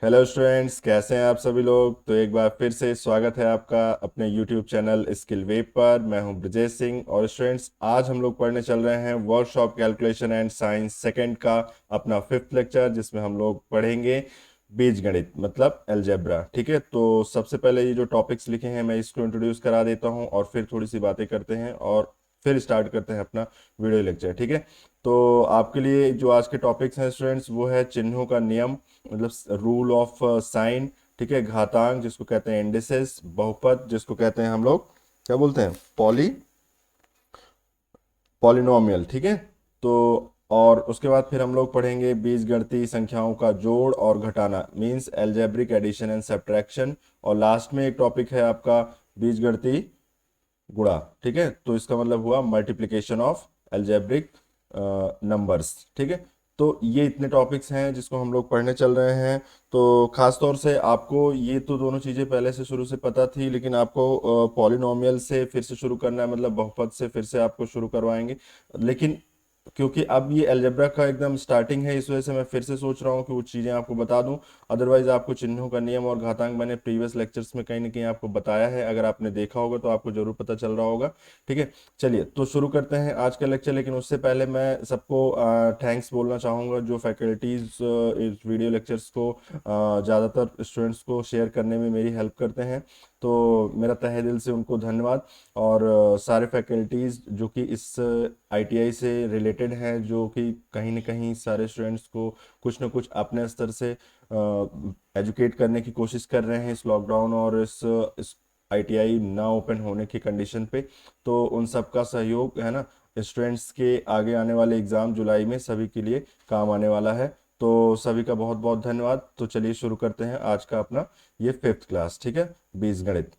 Hello students, कैसे हैं आप सभी लोग। तो एक बार फिर से स्वागत है आपका अपने यूट्यूब चैनल स्किल वेब पर। मैं हूं ब्रजेश सिंह। और स्टूडेंट्स, आज हम लोग पढ़ने चल रहे हैं workshop calculation and science second का अपना फिफ्थ लेक्चर, जिसमें हम लोग पढ़ेंगे बीजगणित मतलब अलजेब्रा। ठीक है, तो सबसे पहले ये जो टॉपिक्स लिखे हैं मैं इसको इंट्रोड्यूस करा देता हूं और फिर थोड़ी सी बातें करते हैं और फिर स्टार्ट करते हैं अपना वीडियो लेक्चर। ठीक है, तो आपके लिए जो आज के टॉपिक्स हैं स्टूडेंट्स, वो है चिन्हों का नियम मतलब रूल ऑफ साइन। ठीक है, घातांक जिसको कहते हैं इंडिसेस, बहुपद जिसको कहते हैं हम लोग क्या बोलते हैं, पॉलिनोमियल। ठीक है, तो और उसके बाद फिर हम लोग पढ़ेंगे बीजगणितीय संख्याओं का जोड़ और घटाना means algebraic addition and subtraction. और लास्ट में एक टॉपिक है आपका बीजगणितीय गुणा। ठीक है, तो इसका मतलब हुआ मल्टीप्लिकेशन ऑफ एल्जेब्रिक नंबर्स। ठीक है, तो ये इतने टॉपिक्स हैं जिसको हम लोग पढ़ने चल रहे हैं। तो खास तौर से आपको ये तो दोनों चीज़ें पहले से शुरू से पता थी, लेकिन आपको पॉलिनोमियल से फिर से शुरू करना है, मतलब बहुपद से फिर से आपको शुरू करवाएंगे। लेकिन क्योंकि अब ये अलजेब्रा का एकदम स्टार्टिंग है, इस वजह से मैं फिर से सोच रहा हूँ कि वो चीज़ें आपको बता दूं। अदरवाइज आपको चिन्हों का नियम और घातांक मैंने प्रीवियस लेक्चर्स में कहीं ना कहीं आपको बताया है, अगर आपने देखा होगा तो आपको जरूर पता चल रहा होगा। ठीक है, चलिए तो शुरू करते हैं आज का लेक्चर। लेकिन उससे पहले मैं सबको थैंक्स बोलना चाहूँगा जो फैकल्टीज इस वीडियो लेक्चर्स को ज़्यादातर स्टूडेंट्स को शेयर करने में मेरी हेल्प करते हैं। तो मेरा तहे दिल से उनको धन्यवाद। और सारे फैकल्टीज जो कि इस आईटीआई से रिलेटेड हैं, जो कि कहीं ना कहीं सारे स्टूडेंट्स को कुछ ना कुछ अपने स्तर से एजुकेट करने की कोशिश कर रहे हैं इस लॉकडाउन और इस आईटीआई ना ओपन होने की कंडीशन पे। तो उन सब का सहयोग है ना, स्टूडेंट्स के आगे आने वाले एग्ज़ाम जुलाई में सभी के लिए काम आने वाला है। तो सभी का बहुत बहुत धन्यवाद। तो चलिए शुरू करते हैं आज का अपना ये फिफ्थ क्लास। ठीक है, बीजगणित।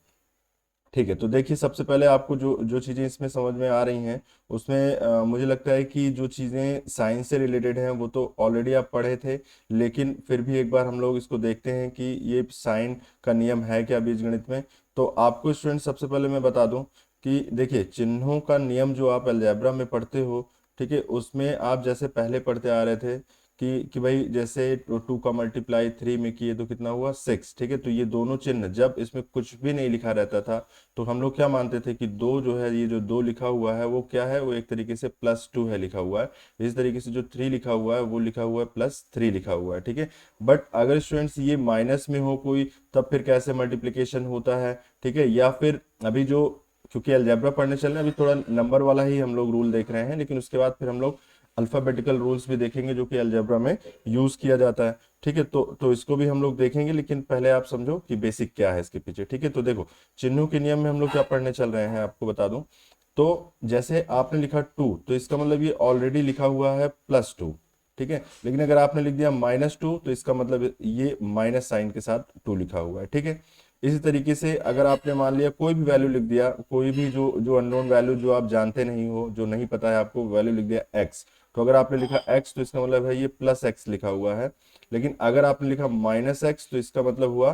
ठीक है, तो देखिए सबसे पहले आपको जो जो चीज़ें इसमें समझ में आ रही हैं उसमें मुझे लगता है कि जो चीज़ें साइंस से रिलेटेड हैं वो तो ऑलरेडी आप पढ़े थे। लेकिन फिर भी एक बार हम लोग इसको देखते हैं कि ये साइन का नियम है क्या बीजगणित में। तो आपको स्टूडेंट सबसे पहले मैं बता दूं कि देखिए चिन्हों का नियम जो आप अलजेब्रा में पढ़ते हो, ठीक है, उसमें आप जैसे पहले पढ़ते आ रहे थे कि भाई जैसे 2 का मल्टीप्लाई 3 में किए तो कितना हुआ 6। ठीक है, तो ये दोनों चिन्ह जब इसमें कुछ भी नहीं लिखा रहता था तो हम लोग क्या मानते थे कि दो जो है, ये जो दो लिखा हुआ है वो क्या है, वो एक तरीके से +2 है लिखा हुआ है। इस तरीके से जो 3 लिखा हुआ है वो लिखा हुआ है +3 लिखा हुआ है। ठीक है, बट अगर स्टूडेंट्स ये माइनस में हो कोई, तब फिर कैसे मल्टीप्लिकेशन होता है। ठीक है, या फिर अभी जो, क्योंकि अलजेब्रा पढ़ने चल रहे हैं अभी थोड़ा नंबर वाला ही हम लोग रूल देख रहे हैं, लेकिन उसके बाद फिर हम लोग अल्फाबेटिकल रूल्स भी देखेंगे जो कि अलजेब्रा में यूज किया जाता है। ठीक है, तो इसको भी हम लोग देखेंगे, लेकिन पहले आप समझो कि बेसिक क्या है इसके पीछे। ठीक है, तो देखो चिन्हों के नियम में हम लोग क्या पढ़ने चल रहे हैं आपको बता दूं। तो जैसे आपने लिखा 2, तो इसका मतलब ये ऑलरेडी लिखा हुआ है +2। ठीक है, लेकिन अगर आपने लिख दिया -2 तो इसका मतलब ये माइनस साइन के साथ 2 लिखा हुआ है। ठीक है, इसी तरीके से अगर आपने मान लिया कोई भी वैल्यू लिख दिया, कोई भी जो जो अननोन वैल्यू जो आप जानते नहीं हो, जो नहीं पता है आपको, वैल्यू लिख दिया x, तो अगर आपने लिखा x तो इसका मतलब है ये +x लिखा हुआ है। लेकिन अगर आपने लिखा -x तो इसका मतलब हुआ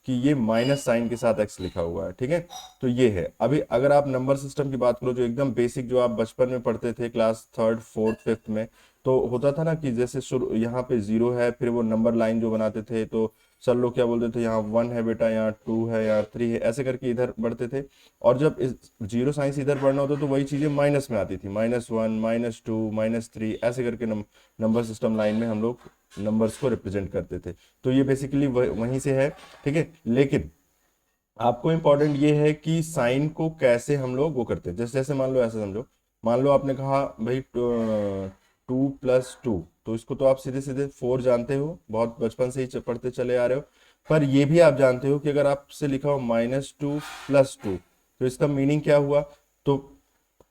कि ये माइनस साइन के साथ x लिखा हुआ है। ठीक है, तो ये है। अभी अगर आप नंबर सिस्टम की बात करो जो एकदम बेसिक जो आप बचपन में पढ़ते थे क्लास थर्ड फोर्थ फिफ्थ में, तो होता था ना कि जैसे शुरू यहाँ पे 0 है, फिर वो नंबर लाइन जो बनाते थे, तो सर लोग क्या बोलते थे, यहाँ 1 है बेटा, यहाँ 2 है, यहाँ 3 है, ऐसे करके इधर बढ़ते थे। और जब इस जीरो साइंस इधर बढ़ना होता तो वही चीजें माइनस में आती थी, -1 -2 -3 ऐसे करके नंबर सिस्टम लाइन में हम लोग नंबर्स को रिप्रेजेंट करते थे। तो ये बेसिकली वहीं से है। ठीक है, लेकिन आपको इंपॉर्टेंट ये है कि साइन को कैसे हम लोग वो करते हैं। जैसे जैसे मान लो ऐसे समझो, मान लो आपने कहा भाई 2 + 2, तो इसको तो आप सीधे सीधे 4 जानते हो, बहुत बचपन से ही पढ़ते चले आ रहे हो। पर ये भी आप जानते हो कि अगर आपसे लिखा हो -2 + 2, तो इसका मीनिंग क्या हुआ। तो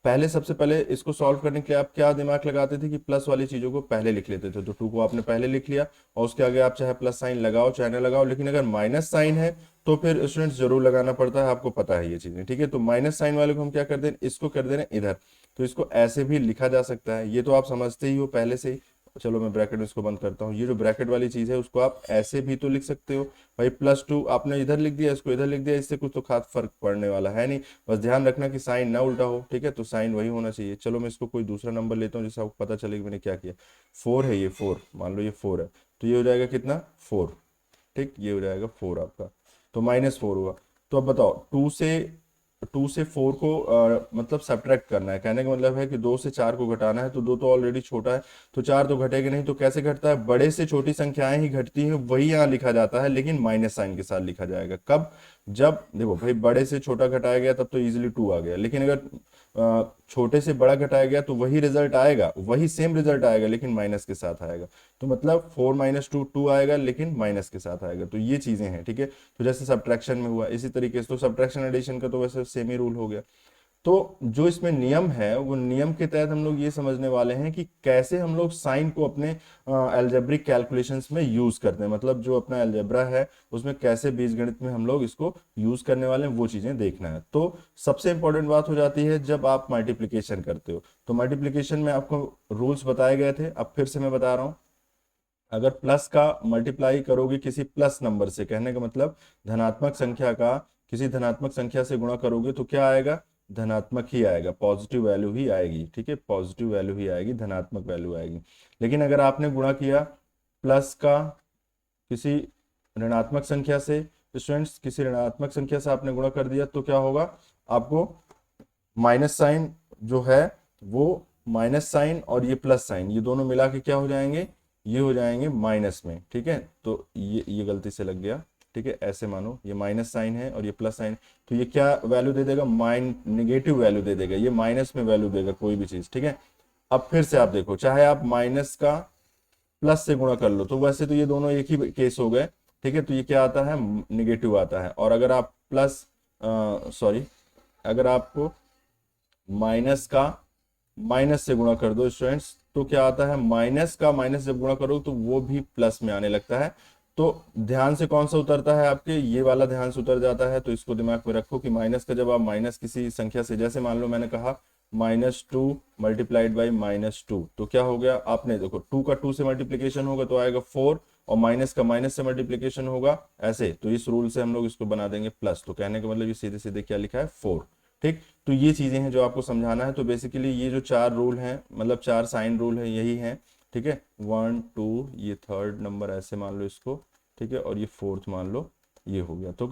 पहले सबसे पहले इसको सॉल्व करने के लिए आप क्या दिमाग लगाते थे कि प्लस वाली चीजों को पहले लिख लेते थे। तो 2 को आपने पहले लिख लिया और उसके आगे आप चाहे प्लस साइन लगाओ चाहे ना लगाओ, लेकिन अगर माइनस साइन है तो फिर स्टूडेंट्स जरूर लगाना पड़ता है, आपको पता है ये चीजें। ठीक है, तो माइनस साइन वाले को हम क्या कर दें, इसको कर देना इधर। तो इसको ऐसे भी लिखा जा सकता है, ये तो आप समझते ही हो पहले से ही। चलो मैं ब्रैकेट में इसको बंद करता हूँ। ये जो ब्रैकेट वाली चीज है उसको आप ऐसे भी तो लिख सकते हो। भाई +2 आपने इधर लिख दिया, इसको इधर लिख दिया, इससे कुछ तो खास फर्क पड़ने वाला है नहीं। बस ध्यान रखना कि साइन ना उल्टा हो। ठीक है, तो साइन वही होना चाहिए। चलो मैं इसको कोई दूसरा नंबर लेता हूँ जिससे आपको पता चले कि मैंने क्या किया। 4 है, ये 4 मान लो, ये 4 है, तो ये हो जाएगा कितना 4। ठीक, ये हो जाएगा 4 आपका, तो -4 हुआ। तो अब बताओ 2 से 4 को मतलब सब्ट्रैक्ट करना है, कहने का मतलब है कि 2 से 4 को घटाना है, तो 2 तो ऑलरेडी छोटा है, तो 4 तो घटेगा नहीं, तो कैसे घटता है, बड़े से छोटी संख्याएं ही घटती हैं, वही यहाँ लिखा जाता है, लेकिन माइनस साइन के साथ लिखा जाएगा। कब, जब देखो भाई बड़े से छोटा घटाया गया तब तो इजीली 2 आ गया, लेकिन अगर छोटे से बड़ा घटाया गया तो वही रिजल्ट आएगा, वही सेम रिजल्ट आएगा, लेकिन माइनस के साथ आएगा। तो मतलब 4 - 2 2 आएगा, लेकिन माइनस के साथ आएगा। तो ये चीजें हैं, ठीक है। तो जैसे सब्ट्रैक्शन में हुआ इसी तरीके से, तो सब्ट्रैक्शन एडिशन का तो वैसे सेम ही रूल हो गया। तो जो इसमें नियम है, वो नियम के तहत हम लोग ये समझने वाले हैं कि कैसे हम लोग साइन को अपने अलजेब्रिक कैलकुलेशंस में यूज करते हैं, मतलब जो अपना अलजेब्रा है उसमें कैसे बीजगणित में हम लोग इसको यूज करने वाले हैं, वो चीजें देखना है। तो सबसे इंपॉर्टेंट बात हो जाती है जब आप मल्टीप्लीकेशन करते हो, तो मल्टीप्लीकेशन में आपको रूल्स बताए गए थे, अब फिर से मैं बता रहा हूँ। अगर प्लस का मल्टीप्लाई करोगे किसी प्लस नंबर से, कहने का मतलब धनात्मक संख्या का किसी धनात्मक संख्या से गुणा करोगे तो क्या आएगा, धनात्मक ही आएगा, पॉजिटिव वैल्यू ही आएगी, ठीक है, पॉजिटिव वैल्यू ही आएगी, धनात्मक वैल्यू आएगी। लेकिन अगर आपने गुणा किया प्लस का किसी ऋणात्मक संख्या से, स्टूडेंट्स किसी ऋणात्मक संख्या से आपने गुणा कर दिया, तो क्या होगा, आपको माइनस साइन जो है वो माइनस साइन और ये प्लस साइन, ये दोनों मिला के क्या हो जाएंगे, ये हो जाएंगे माइनस में, ठीक है। तो ये गलती से लग गया, ठीक है, ऐसे मानो ये माइनस साइन है और ये प्लस साइन, तो ये क्या वैल्यू दे देगा, नेगेटिव वैल्यू दे देगा, ये माइनस में वैल्यू देगा कोई भी चीज, ठीक है। अब फिर से आप देखो, चाहे आप माइनस का प्लस से गुणा कर लो, तो वैसे तो ये दोनों एक ही केस हो गए, ठीक है, तो ये क्या आता है, निगेटिव आता है। और अगर आप प्लस सॉरी अगर आपको माइनस का माइनस से गुणा कर दो स्टूडेंट्स, तो क्या आता है, माइनस का माइनस जब गुणा करो तो वो भी प्लस में आने लगता है। तो ध्यान से कौन सा उतरता है आपके, ये वाला ध्यान से उतर जाता है। तो इसको दिमाग में रखो कि माइनस का जब आप माइनस किसी संख्या से, जैसे मान लो मैंने कहा -2 मल्टीप्लाइड बाई -2, तो क्या हो गया, आपने देखो 2 का 2 से मल्टीप्लीकेशन होगा तो आएगा 4, और माइनस का माइनस से मल्टीप्लीकेशन होगा ऐसे, तो इस रूल से हम लोग इसको बना देंगे प्लस। तो कहने का मतलब ये सीधे सीधे क्या लिखा है, 4, ठीक। तो ये चीजें हैं जो आपको समझाना है। तो बेसिकली ये जो 4 रूल हैं, मतलब 4 साइन रूल है, यही है, ठीक है। 1 2, ये थर्ड नंबर ऐसे मान लो इसको, ठीक है, और ये फोर्थ मान लो, ये हो गया। तो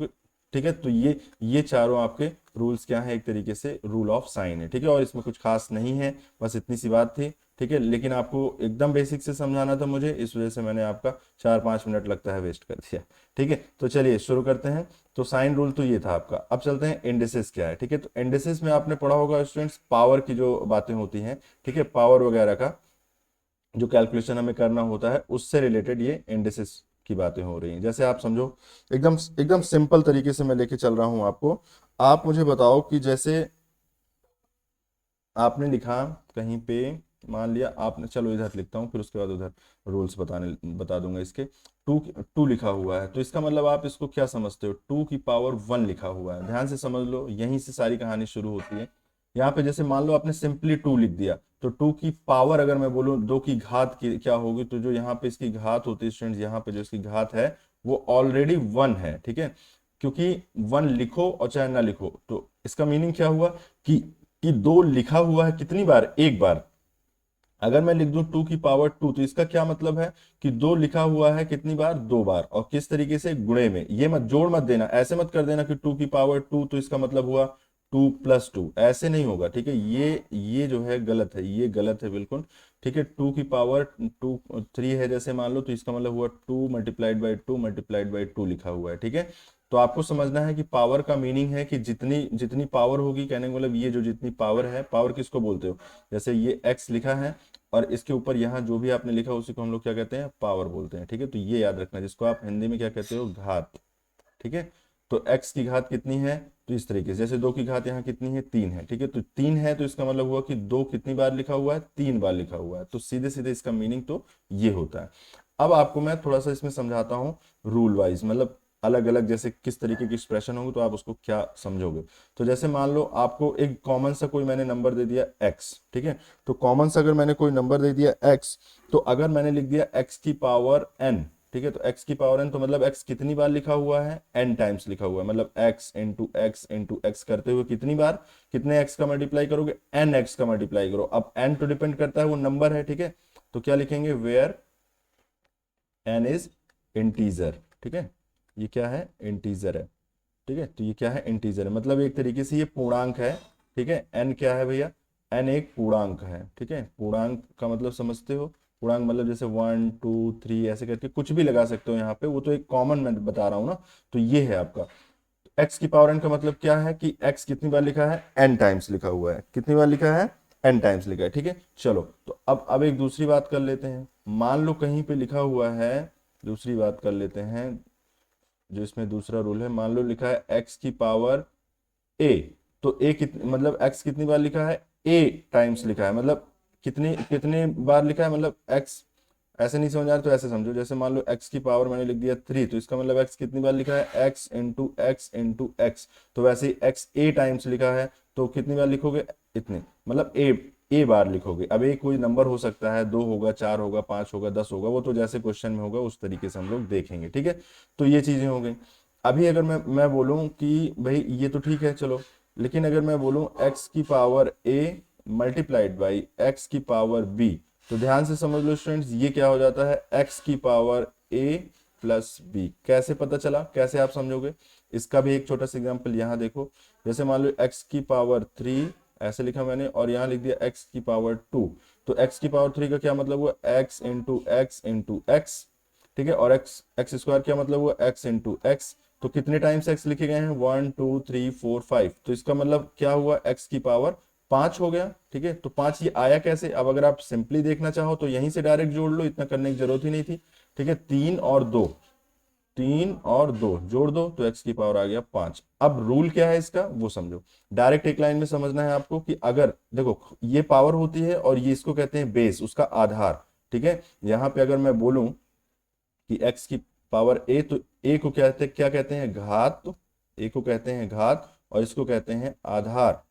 ठीक है, तो ये चारों आपके रूल्स क्या है, एक तरीके से रूल ऑफ साइन है, ठीक है। और इसमें कुछ खास नहीं है, बस इतनी सी बात थी, ठीक है। लेकिन आपको एकदम बेसिक से समझाना था मुझे, इस वजह से मैंने आपका 4-5 मिनट लगता है वेस्ट कर दिया, ठीक है। तो चलिए शुरू करते हैं। तो साइन रूल तो ये था आपका। अब चलते हैं इंडिसेस क्या है, ठीक है। तो इंडिसेस में आपने पढ़ा होगा स्टूडेंट्स, पावर की जो बातें होती हैं, ठीक है, पावर वगैरह का जो कैलकुलेशन हमें करना होता है, उससे रिलेटेड ये इंडिसेस की बातें हो रही हैं। जैसे आप समझो, एकदम एकदम सिंपल तरीके से मैं लेके चल रहा हूं आपको। आप मुझे बताओ कि जैसे आपने लिखा कहीं पे, मान लिया आपने, चलो इधर लिखता हूँ फिर उसके बाद उधर रूल्स बता दूंगा इसके। 2 लिखा हुआ है, तो इसका मतलब आप इसको क्या समझते हो, 2 की पावर 1 लिखा हुआ है, ध्यान से समझ लो, यहीं से सारी कहानी शुरू होती है। यहाँ पे जैसे मान लो आपने सिंपली 2 लिख दिया, तो 2 की पावर अगर मैं बोलूँ 2 की घात की क्या होगी, तो जो यहाँ पे इसकी घात होती है स्टूडेंट्स, यहाँ पे जो इसकी घात है वो ऑलरेडी 1 है, ठीक है। क्योंकि 1 लिखो और चाहे ना लिखो, तो इसका मीनिंग क्या हुआ कि 2 लिखा हुआ है कितनी बार, एक बार। अगर मैं लिख दूं 2 की पावर 2, तो इसका क्या मतलब है कि 2 लिखा हुआ है कितनी बार, 2 बार। और किस तरीके से, गुणे में। ये मत जोड़ मत देना, ऐसे मत कर देना कि 2 की पावर 2 तो इसका मतलब हुआ 2+2, ऐसे नहीं होगा, ठीक है। ये जो है गलत है, ये गलत है बिल्कुल, ठीक है। 2 की पावर 3 है जैसे मान लो, तो इसका मतलब हुआ 2 × 2 × 2 लिखा हुआ है, ठीक है। तो आपको समझना है कि पावर का मीनिंग है कि जितनी जितनी पावर होगी, कहने का मतलब ये जो जितनी पावर है, पावर किसको बोलते हो, जैसे ये x लिखा है और इसके ऊपर यहाँ जो भी आपने लिखा उसी को हम लोग क्या कहते हैं, पावर बोलते हैं, ठीक है। तो ये याद रखना, जिसको आप हिंदी में क्या कहते हो, घात, ठीक है। तो x की घात कितनी है, तो इस तरीके से, जैसे 2 की घात यहाँ कितनी है, 3 है, ठीक है। तो 3 है, तो इसका मतलब हुआ कि 2 कितनी बार लिखा हुआ है, 3 बार लिखा हुआ है। तो सीधे सीधे इसका मीनिंग तो ये होता है। अब आपको मैं थोड़ा सा इसमें समझाता हूँ रूल वाइज, मतलब अलग अलग जैसे किस तरीके की एक्सप्रेशन होगी तो आप उसको क्या समझोगे। तो जैसे मान लो आपको एक कॉमन सा कोई मैंने नंबर दे दिया x, ठीक है। तो कॉमन सा अगर मैंने कोई नंबर दे दिया x, तो अगर मैंने लिख दिया x की पावर n, ठीक है, तो x की पावर n, तो मतलब x कितनी बार लिखा हुआ है, n टाइम्स लिखा हुआ है, मतलब x करते हुए कितनी बार, कितने x का मल्टीप्लाई करोगे, nx का मल्टीप्लाई करो। अब n तो डिपेंड करता है, वो नंबर है, ठीक है। तो क्या लिखेंगे, वेयर n इज इंटीजर, ठीक है। ये क्या है, इंटीजर है, ठीक है। तो ये क्या है, इंटीजर है, मतलब एक तरीके से ये पूर्णांक है, ठीक है। एन क्या है भैया, एन एक पूर्णांक है, ठीक है। पूर्णांक का मतलब समझते हो, पूर्णांक मतलब जैसे 1 2 3 ऐसे करके कुछ भी लगा सकते हो यहाँ पे, वो तो एक कॉमन मैं बता रहा हूँ ना। तो ये है आपका एक्स की पावर एन का मतलब क्या है कि एक्स कितनी बार लिखा है, एन टाइम्स लिखा हुआ है, कितनी बार लिखा है, एन टाइम्स लिखा है, ठीक है। चलो तो अब एक दूसरी बात कर लेते हैं। मान लो कहीं पे लिखा हुआ है, दूसरी बात कर लेते हैं, जो इसमें दूसरा रूल है, मान लो लिखा है एक्स की पावर ए, तो ए कितनी मतलब एक्स कितनी बार लिखा है, ए टाइम्स लिखा है, मतलब कितनी कितने बार लिखा है, मतलब एक्स, ऐसे नहीं समझ आ रहा तो ऐसे समझो, जैसे मान लो x की पावर मैंने लिख दिया 3, तो इसका मतलब x कितनी बार लिखा है, x into x into x. तो वैसे ही x ए टाइम्स लिखा है, तो कितनी बार लिखोगे, इतने, मतलब ए बार लिखोगे। अब ए कोई नंबर हो सकता है, 2 होगा, 4 होगा, 5 होगा, 10 होगा, वो तो जैसे क्वेश्चन में होगा उस तरीके से हम लोग देखेंगे, ठीक है। तो ये चीजें हो गई। अभी अगर मैं बोलूं कि भाई ये तो ठीक है चलो, लेकिन अगर मैं बोलूं x की power a multiplied by x की पावर b, तो ध्यान से समझ लो स्टूडेंट्स, ये क्या हो जाता है, x की पावर a प्लस b। कैसे पता चला, कैसे आप समझोगे, इसका भी एक छोटा सा एग्जांपल यहाँ देखो। जैसे मान लो x की पावर 3 ऐसे लिखा मैंने, और यहाँ लिख दिया x की पावर 2। तो x की पावर 3 का क्या मतलब हुआ, x into x into x, ठीक है। और एक्स स्क्वायर क्या मतलब हुआ, x इंटू एक्स। तो कितने टाइम्स x लिखे गए हैं, 1 2 3 4 5, तो इसका मतलब क्या हुआ, x की पावर 5 हो गया, ठीक है। तो 5 ये आया कैसे, अब अगर आप सिंपली देखना चाहो तो यहीं से डायरेक्ट जोड़ लो, इतना करने की जरूरत ही नहीं थी, ठीक है। 3 और 2 जोड़ दो तो x की पावर आ गया 5। अब रूल क्या है इसका वो समझो, डायरेक्ट एक लाइन में समझना है आपको कि अगर देखो ये पावर होती है और ये इसको कहते हैं बेस, उसका आधार, ठीक है। यहाँ पे अगर मैं बोलूं कि x की पावर a, तो a को क्या कहते हैं, घात, a को कहते हैं घात, और इसको कहते हैं आधार,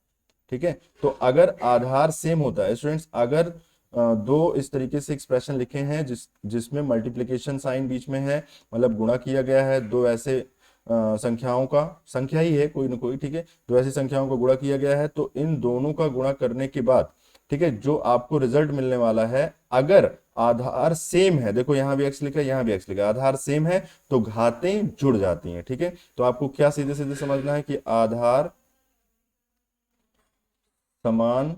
ठीक है। तो अगर आधार सेम होता है स्टूडेंट्स, अगर दो इस तरीके से एक्सप्रेशन लिखे हैं जिसमें मल्टीप्लिकेशन साइन बीच में है, मतलब गुणा किया गया है दो ऐसे संख्याओं का, संख्या ही है कोई ना कोई, ठीक है। दो ऐसी संख्याओं का गुणा किया गया है, तो इन दोनों का गुणा करने के बाद, ठीक है, जो आपको रिजल्ट मिलने वाला है, अगर आधार सेम है, देखो यहां भी एक्स लिखा है, यहां भी एक्स लिखा है, आधार सेम है तो घातें जुड़ जाती हैं, ठीक है। तो आपको क्या सीधे सीधे समझना है कि आधार समान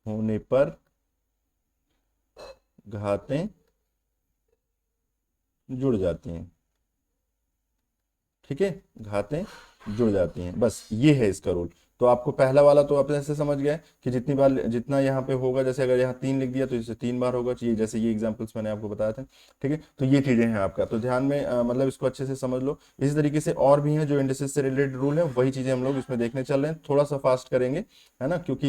होने पर घातें जुड़ जाती हैं, ठीक है, घातें जुड़ जाती हैं, बस ये है इसका रूल। तो आपको पहला वाला तो आप ऐसे समझ गए कि जितनी बार जितना यहाँ पे होगा, जैसे अगर यहाँ 3 लिख दिया तो इसे 3 बार होगा चाहिए, जैसे ये एग्जांपल्स मैंने आपको बताया था, ठीक है। तो ये चीजें हैं आपका, तो ध्यान में मतलब इसको अच्छे से समझ लो। इसी तरीके से और भी हैं जो इंडिसेस से रिलेटेड रूल है, वही चीजें हम लोग इसमें देखने चल रहे हैं, थोड़ा सा फास्ट करेंगे, है ना, क्योंकि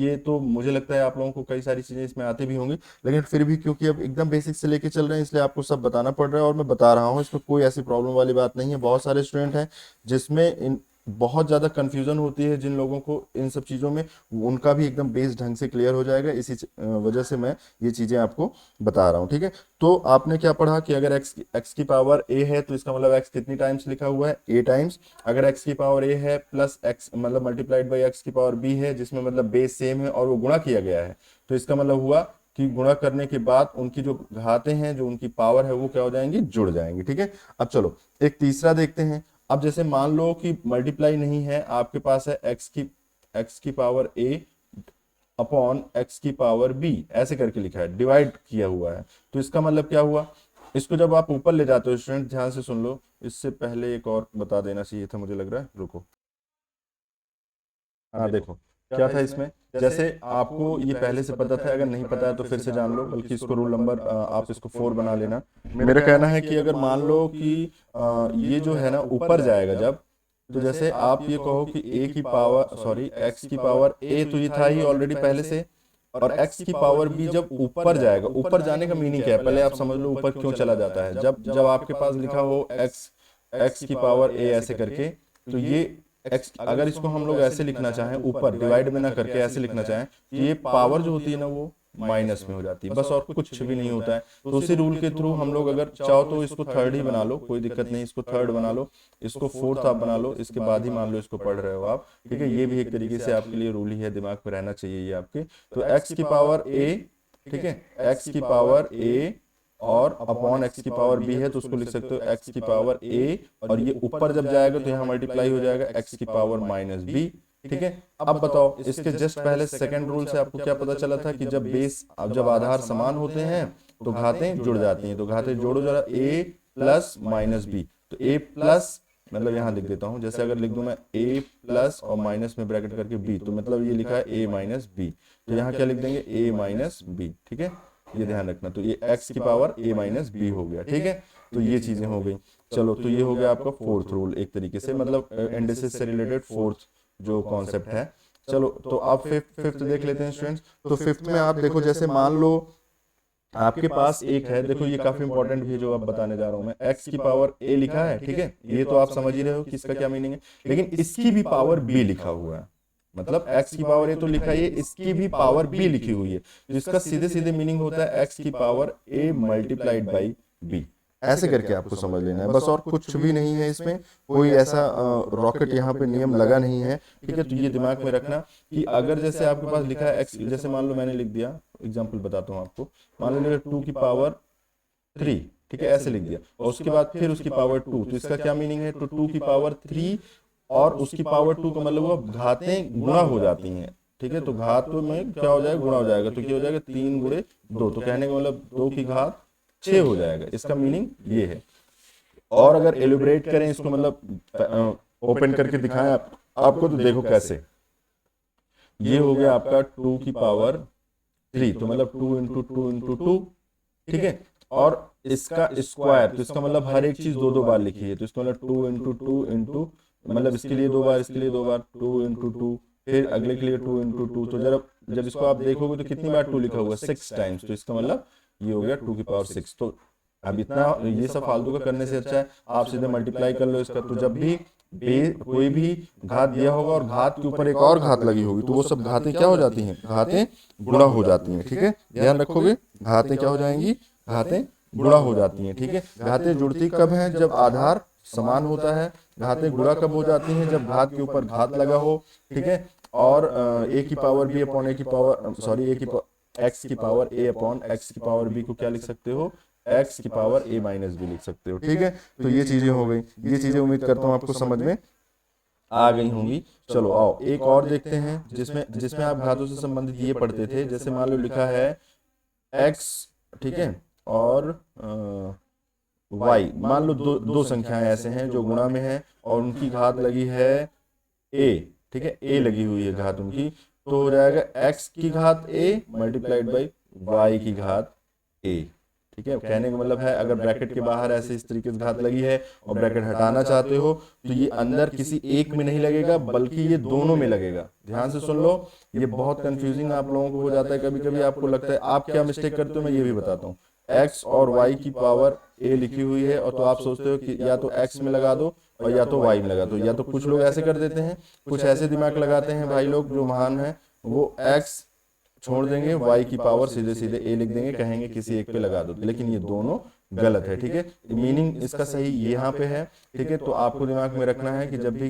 ये तो मुझे लगता है आप लोगों को कई सारी चीजें इसमें आती भी होंगी, लेकिन फिर भी क्योंकि अब एकदम बेसिक से लेके चल रहे हैं इसलिए आपको सब बताना पड़ रहा है, और मैं बता रहा हूँ, इसमें कोई ऐसी प्रॉब्लम वाली बात नहीं है। बहुत सारे स्टूडेंट हैं जिसमें इन बहुत ज्यादा कंफ्यूजन होती है, जिन लोगों को इन सब चीजों में, उनका भी एकदम बेस ढंग से क्लियर हो जाएगा, इसी वजह से मैं ये चीजें आपको बता रहा हूँ, ठीक है। तो आपने क्या पढ़ा कि अगर एक्स की पावर ए है तो इसका मतलब एक्स कितनी टाइम्स लिखा हुआ है, ए टाइम्स। अगर एक्स की पावर ए है प्लस एक्स मतलब मल्टीप्लाइड बाई एक्स की पावर बी है, जिसमें मतलब बेस सेम है और वो गुणा किया गया है, तो इसका मतलब हुआ कि गुणा करने के बाद उनकी जो घातें हैं, जो उनकी पावर है, वो क्या हो जाएंगी, जुड़ जाएंगी, ठीक है। अब चलो एक तीसरा देखते हैं। अब जैसे मान लो कि मल्टीप्लाई नहीं है, आपके पास है एक्स की पावर ए अपॉन एक्स की पावर बी, ऐसे करके लिखा है, डिवाइड किया हुआ है। तो इसका मतलब क्या हुआ, इसको जब आप ऊपर ले जाते हो स्टूडेंट, ध्यान से सुन लो, इससे पहले एक और बता देना चाहिए था मुझे लग रहा है, रुको। हाँ देखो क्या था इसमें, जैसे आपको ये पहले से पता था, अगर नहीं पता है तो फिर से जान लो, बल्कि इसको रूल नंबर आप इसको 4 बना लेना। मेरा कहना है कि अगर मान लो कि ये जो है ना ऊपर जाएगा जब, तो जैसे आप ये कहो कि ए की पावर सॉरी एक्स की पावर ए, तो ये था ही ऑलरेडी पहले से, और एक्स की पावर बी जब ऊपर जाएगा, ऊपर जाने का मीनिंग क्या है, पहले आप समझ लो ऊपर क्यों चला जाता है। जब जब आपके पास लिखा हो एक्स एक्स की पावर ए ऐसे करके, तो ये एक्स, अगर इसको हम लोग ऐसे लिखना चाहें, ऊपर डिवाइड में ना करके ऐसे लिखना चाहें, तो ये पावर जो होती है ना वो माइनस में हो जाती है, बस और कुछ भी नहीं होता है। तो उसी रूल के थ्रू हम लोग अगर चाहो तो इसको थर्ड ही बना लो, कोई दिक्कत नहीं, इसको थर्ड बना लो, इसको फोर्थ आप बना लो, इसके बाद ही मान लो इसको पढ़ रहे हो आप, ठीक है। ये भी एक तरीके से आपके लिए रूल ही है, दिमाग में रहना चाहिए ये आपके। तो एक्स की पावर ए, ठीक है, एक्स की पावर ए और अपॉन एक्स की पावर बी है तो उसको लिख सकते हो एक्स की पावर ए, और ये ऊपर जब जाएगा तो यहाँ मल्टीप्लाई हो जाएगा एक्स की पावर माइनस बी। ठीक है, अब बताओ इसके जस्ट पहले सेकंड रूल से आपको क्या पता चला था कि जब आधार समान होते हैं तो घातें जुड़ जाती हैं। तो घातें जोड़ो जरा, ए प्लस माइनस बी, तो ए प्लस, मतलब यहाँ लिख देता हूँ, जैसे अगर लिख दूं मैं ए प्लस और माइनस में ब्रैकेट करके बी, तो मतलब ये लिखा है ए माइनस बी, तो यहाँ क्या लिख देंगे ए माइनस बी। ठीक है, ये ध्यान रखना। तो ये एक्स की पावर ए माइनस बी हो गया। ठीक है, तो ये चीजें हो गई। चलो, तो ये हो गया आपका फोर्थ रूल, एक तरीके से मतलब इंडिसेस से रिलेटेड फोर्थ जो कॉन्सेप्ट है। चलो, तो आप फिफ्थ देख लेते हैं स्टूडेंट्स। तो फिफ्थ में आप देखो, जैसे मान लो आपके पास एक है, देखो ये काफी इंपॉर्टेंट भी है जो आप बताने जा रहा हूं मैं, एक्स की पावर ए लिखा है। ठीक है, ये तो आप समझ ही रहे हो कि इसका क्या मीनिंग है, लेकिन इसकी भी पावर बी लिखा हुआ है। मतलब एक्स की पावर ए तो लिखा है, इसकी भी पावर बी लिखी हुई है, तो इसका सीधे सीधे मीनिंग होता है एक्स की power a multiplied by b. ऐसे करके आपको समझ लेना है बस, और कुछ भी नहीं है इसमें, कोई ऐसा रॉकेट यहाँ पे नियम लगा नहीं है। ठीक है, तो ये दिमाग में रखना कि अगर जैसे आपके पास लिखा है एक्स, जैसे मान लो मैंने लिख दिया, एग्जाम्पल बताता हूँ आपको, मान लो टू की पावर थ्री, ठीक है ऐसे लिख दिया, और उसके बाद फिर उसकी पावर टू, तो इसका क्या मीनिंग है, तो टू की पावर थ्री और उसकी पावर टू का मतलब वो घातें गुणा हो जाती हैं। ठीक है, तो घात में क्या हो जाएगा, गुणा हो जाएगा, तो क्या हो जाएगा तीन गुणे दो, तो कहने का मतलब दो की घात छह हो जाएगा, इसका मीनिंग ये है। और अगर एलिब्रेट करें इसको, मतलब ओपन करके दिखाएं आपको, तो देखो कैसे, ये हो गया आपका टू की पावर थ्री, तो मतलब two into two into two. ठीक है, और इसका स्क्वायर, तो इसका मतलब हर एक चीज दो दो बार लिखी है, तो इसका मतलब टू इंटू टू इंटू, मतलब इसके लिए दो बार, इसके लिए दो बार, टू इंटू टू, फिर अगले के लिए टू इंटू टू, तो जब इसको आप देखोगे तो कितनी बार टू लिखा हुआ है, सिक्स टाइम्स, तो इसका मतलब ये हो गया टू की पावर सिक्स। तो अब इतना ये सब फालतू का करने से अच्छा है आप सीधे मल्टीप्लाई कर लो इसका। तो जब भी कोई भी घात दिया होगा और घात के ऊपर एक और घात लगी होगी, तो वो सब घातें क्या हो जाती हैं, घातें गुणा हो जाती हैं। ठीक है, ध्यान रखोगे, घातें क्या हो जाएंगी, घातें गुणा हो जाती हैं। ठीक है, घातें जुड़ती कब हैं, जब आधार समान होता है। घातें गुणा कब हो जाती हैं, जब घात के ऊपर घात लगा हो। ठीक है, और ए की पावर बी अपॉन ए की पावर, सॉरी ए की एक्स की पावर ए अपॉन एक्स की पावर बी को क्या लिख सकते हो, एक्स की पावर ए माइनस बी लिख सकते हो। ठीक है, तो ये चीजें हो गई, ये चीजें उम्मीद करता हूँ आपको समझ में आ गई होंगी। चलो आओ एक और देखते हैं, जिसमें जिसमें आप घातों से संबंधित ये पढ़ते थे, जैसे मान लो लिखा है एक्स, ठीक है, और वाई, मान लो दो दो संख्याएं ऐसे हैं जो गुणा में है और उनकी घात लगी है ए। ठीक है, ए लगी हुई है घात उनकी, तो हो जाएगा एक्स की घात ए मल्टीप्लाइड बाई वाई की घात ए। ठीक है, कहने का मतलब है अगर ब्रैकेट के बाहर ऐसे इस तरीके से घात लगी है और ब्रैकेट हटाना चाहते हो, तो ये अंदर किसी एक में नहीं लगेगा बल्कि ये दोनों में लगेगा। ध्यान से सुन लो, ये बहुत कंफ्यूजिंग आप लोगों को हो जाता है, कभी कभी आपको लगता है, आप क्या मिस्टेक करते हो मैं ये भी बताता हूँ। एक्स और वाई की पावर ए लिखी हुई है, और तो आप सोचते हो कि या तो एक्स में लगा दो और या तो वाई में लगा दो, या तो कुछ लोग ऐसे कर देते हैं, कुछ ऐसे दिमाग लगाते हैं भाई लोग जो महान है, वो एक्स छोड़ देंगे, वाई की पावर सीधे सीधे ए लिख देंगे, कहेंगे किसी एक पे लगा दो, लेकिन ये दोनों गलत है। ठीक है, मीनिंग इसका सही यहाँ पे है। ठीक है, तो आपको दिमाग में रखना है कि जब भी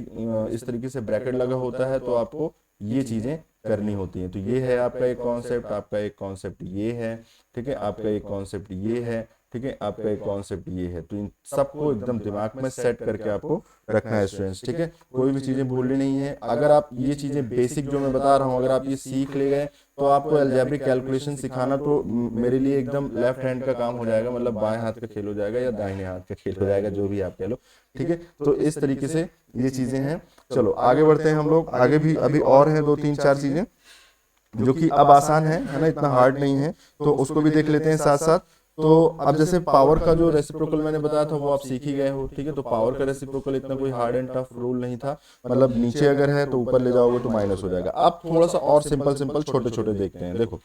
इस तरीके से ब्रैकेट लगा होता है तो आपको ये चीजें करनी होती हैं। तो ये है आपका एक कॉन्सेप्ट, आपका एक कॉन्सेप्ट ये है। ठीक है, आपका एक कॉन्सेप्ट ये है। ठीक है, आपका एक कॉन्सेप्ट ये है। तो इन सबको एकदम दिमाग में सेट करके आपको रखना है स्टूडेंट्स। ठीक है, कोई भी चीजें भूलनी नहीं है। अगर आप ये चीजें बेसिक जो मैं बता रहा हूँ अगर आप ये सीख ले गए, तो आपको अलजेब्रिक कैलकुलेशन सिखाना तो मेरे लिए एकदम लेफ्ट हैंड का काम हो जाएगा, मतलब बाएं हाथ का खेल हो जाएगा या दाहिने हाथ का खेल हो जाएगा, जो भी आप कह लो। ठीक है, तो इस तरीके से ये चीजें हैं। चलो आगे बढ़ते हैं हम लोग, आगे भी अभी और हैं दो तीन चार चीजें जो कि अब आसान है ना, इतना हार्ड नहीं है, तो उसको भी देख लेते हैं साथ साथ। तो अब जैसे पावर का जो रेसिप्रोकल मैंने बताया था वो आप सीख ही गए हो। ठीक है, तो पावर का रेसिप्रोकल इतना कोई हार्ड एंड टफ रूल नहीं था, मतलब नीचे अगर है तो ऊपर ले जाओगे तो माइनस हो जाएगा। अब थोड़ा सा और सिंपल सिंपल छोटे छोटे देखते हैं। देखो,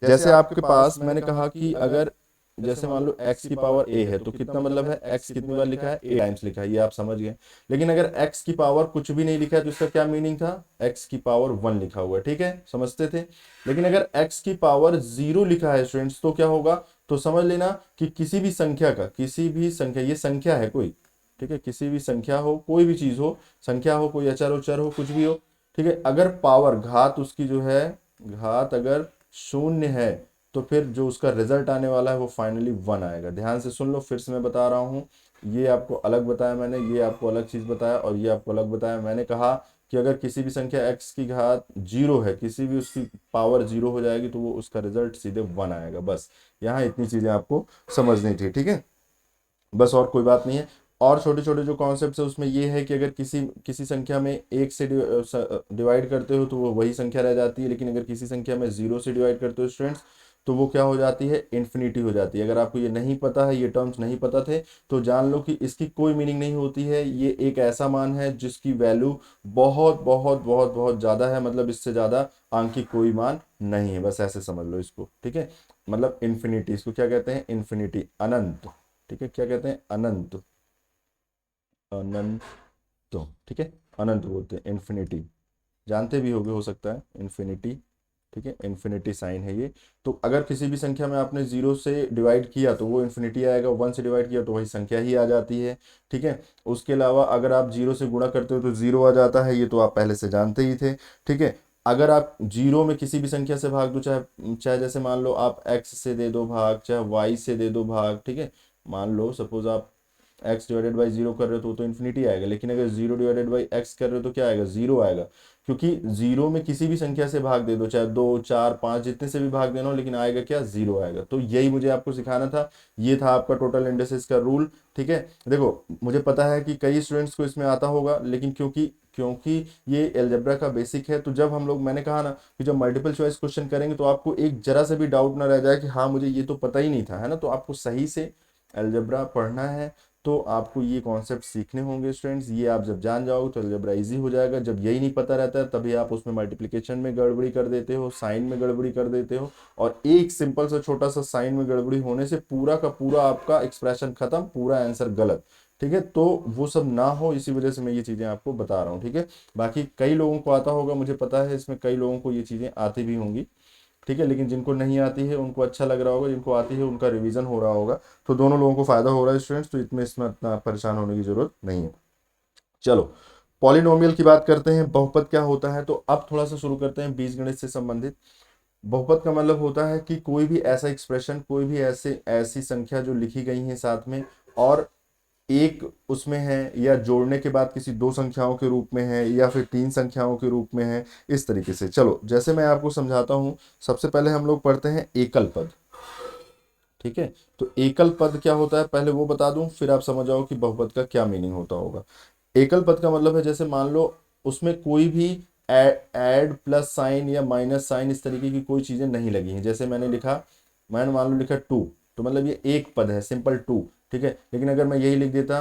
जैसे आपके पास मैंने कहा कि अगर जैसे मान लो x की पावर a है, तो कितना मतलब है x कितनी बार लिखा है, a टाइम्स लिखा है, ये आप समझ गए। लेकिन अगर x की पावर कुछ भी नहीं लिखा है तो इसका क्या मीनिंग था, x की पावर 1 लिखा हुआ है। ठीक है, समझते थे। लेकिन अगर x की पावर 0 लिखा है स्टूडेंट्स, तो क्या होगा, तो समझ लेना कि किसी भी संख्या का, किसी भी संख्या, ये संख्या है कोई, ठीक है, किसी भी संख्या हो, कोई भी चीज हो, संख्या हो, कोई अचर हो, चर हो, कुछ भी हो। ठीक है, अगर पावर घात उसकी जो है, घात अगर शून्य है, तो फिर जो उसका रिजल्ट आने वाला है वो फाइनली 1 आएगा। ध्यान से सुन लो, फिर से मैं बता रहा हूँ, ये आपको अलग बताया मैंने, ये आपको अलग चीज़ बताया और ये आपको अलग बताया। मैंने कहा कि अगर किसी भी संख्या x की घात 0 है, किसी भी उसकी पावर 0 हो जाएगी तो वो उसका रिजल्ट सीधे 1 आएगा। बस यहाँ इतनी चीज़ें आपको समझनी थी, ठीक है, बस और कोई बात नहीं है। और छोटे छोटे जो कॉन्सेप्ट है उसमें ये है कि अगर किसी किसी संख्या में 1 से डिवाइड करते हो तो वो वही संख्या रह जाती है, लेकिन अगर किसी संख्या में 0 से डिवाइड करते हो स्टूडेंट्स तो वो क्या हो जाती है, इन्फिनिटी हो जाती है। अगर आपको ये नहीं पता है, ये टर्म्स नहीं पता थे, तो जान लो कि इसकी कोई मीनिंग नहीं होती है। ये एक ऐसा मान है जिसकी वैल्यू बहुत बहुत बहुत बहुत ज़्यादा है, मतलब इससे ज़्यादा अंक की कोई मान नहीं है, बस ऐसे समझ लो इसको, ठीक है। मतलब इन्फिनिटी, इसको क्या कहते हैं, इन्फिनिटी, अनंत, ठीक है, क्या कहते हैं, अनंत, अनंत, ठीक है, अनंत बोलते हैं, इन्फिनिटी, जानते भी होगे हो सकता है, इन्फिनिटी, ठीक है, इन्फिनिटी साइन है ये। तो अगर किसी भी संख्या में आपने 0 से डिवाइड किया तो वो इन्फिनिटी आएगा, 1 से डिवाइड किया तो वही संख्या ही आ जाती है, ठीक है। उसके अलावा अगर आप 0 से गुणा करते हो तो 0 आ जाता है, ये तो आप पहले से जानते ही थे, ठीक है। अगर आप 0 में किसी भी संख्या से भाग दो, चाहे चाहे जैसे मान लो आप x से दे दो भाग, चाहे y से दे दो भाग, ठीक है, मान लो सपोज आप x डिवाइडेड बाई 0 कर रहे हो तो इन्फिनिटी आएगा, लेकिन अगर 0 डिवाइडेड बाई x कर रहे हो तो क्या आएगा, 0 आएगा, क्योंकि 0 में किसी भी संख्या से भाग दे दो, चाहे 2 4 5 जितने से भी भाग देना हो, लेकिन आएगा क्या, 0 आएगा। तो यही मुझे आपको सिखाना था, ये था आपका टोटल इंडिसेस का रूल, ठीक है। देखो मुझे पता है कि कई स्टूडेंट्स को इसमें आता होगा, लेकिन क्योंकि क्योंकि ये एलजेब्रा का बेसिक है, तो जब हम लोग, मैंने कहा ना कि जब मल्टीपल चॉइस क्वेश्चन करेंगे तो आपको एक जरा से भी डाउट ना रह जाए कि हाँ मुझे ये तो पता ही नहीं था, है ना। तो आपको सही से अलजेब्रा पढ़ना है, तो आपको ये कॉन्सेप्ट सीखने होंगे स्टूडेंट्स। ये आप जब जान जाओगे तो अलजेब्रा इजी हो जाएगा। जब यही नहीं पता रहता है तभी आप उसमें मल्टीप्लिकेशन में गड़बड़ी कर देते हो, साइन में गड़बड़ी कर देते हो, और एक सिंपल सा छोटा सा साइन में गड़बड़ी होने से पूरा का पूरा आपका एक्सप्रेशन खत्म, पूरा आंसर गलत, ठीक है। तो वो सब ना हो, इसी वजह से मैं ये चीज़ें आपको बता रहा हूँ, ठीक है। बाकी कई लोगों को आता होगा, मुझे पता है इसमें कई लोगों को ये चीज़ें आती भी होंगी, ठीक है, लेकिन जिनको नहीं आती है उनको अच्छा लग रहा होगा, जिनको आती है उनका रिवीजन हो रहा होगा, तो दोनों लोगों को फायदा हो रहा है स्टूडेंट्स, तो इसमें इतना परेशान होने की जरूरत नहीं है। चलो पॉलिनोमियल की बात करते हैं, बहुपद क्या होता है, तो अब थोड़ा सा शुरू करते हैं बीजगणित से संबंधित। बहुपद का मतलब होता है कि कोई भी ऐसा एक्सप्रेशन, कोई भी ऐसे ऐसी संख्या जो लिखी गई है साथ में, और एक उसमें है, या जोड़ने के बाद किसी दो संख्याओं के रूप में है, या फिर तीन संख्याओं के रूप में है, इस तरीके से। चलो जैसे मैं आपको समझाता हूँ, सबसे पहले हम लोग पढ़ते हैं एकल पद, ठीक है। तो एकल पद क्या होता है पहले वो बता दूं, फिर आप समझ आओ कि बहुपद का क्या मीनिंग होता होगा। एकल पद का मतलब है जैसे मान लो उसमें कोई भी ऐड प्लस साइन या माइनस साइन इस तरीके की कोई चीजें नहीं लगी हैं। जैसे मैंने मान लो लिखा 2, तो मतलब ये एक पद है, सिंपल 2, ठीक है। लेकिन अगर मैं यही लिख देता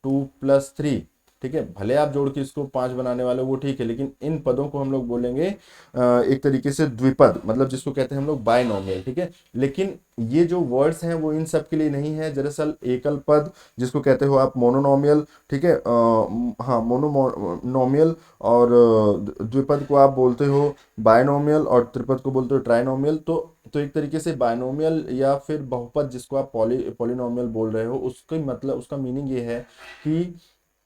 2+3, ठीक है, भले आप जोड़ के इसको 5 बनाने वाले वो ठीक है, लेकिन इन पदों को हम लोग बोलेंगे एक तरीके से द्विपद, मतलब जिसको कहते हैं हम लोग बायनोमियल, ठीक है। लेकिन ये जो वर्ड्स हैं वो इन सब के लिए नहीं है। दरअसल एकल पद जिसको कहते हो आप मोनोनोमियल, ठीक है, हाँ मोनोनोमियल, और द्विपद को आप बोलते हो बायनोमियल, और त्रिपद को बोलते हो ट्राइनोमियल। तो एक तरीके से बायनोमियल या फिर बहुपद जिसको आप पॉलिनोमियल बोल रहे हो, उसका मतलब, उसका मीनिंग ये है कि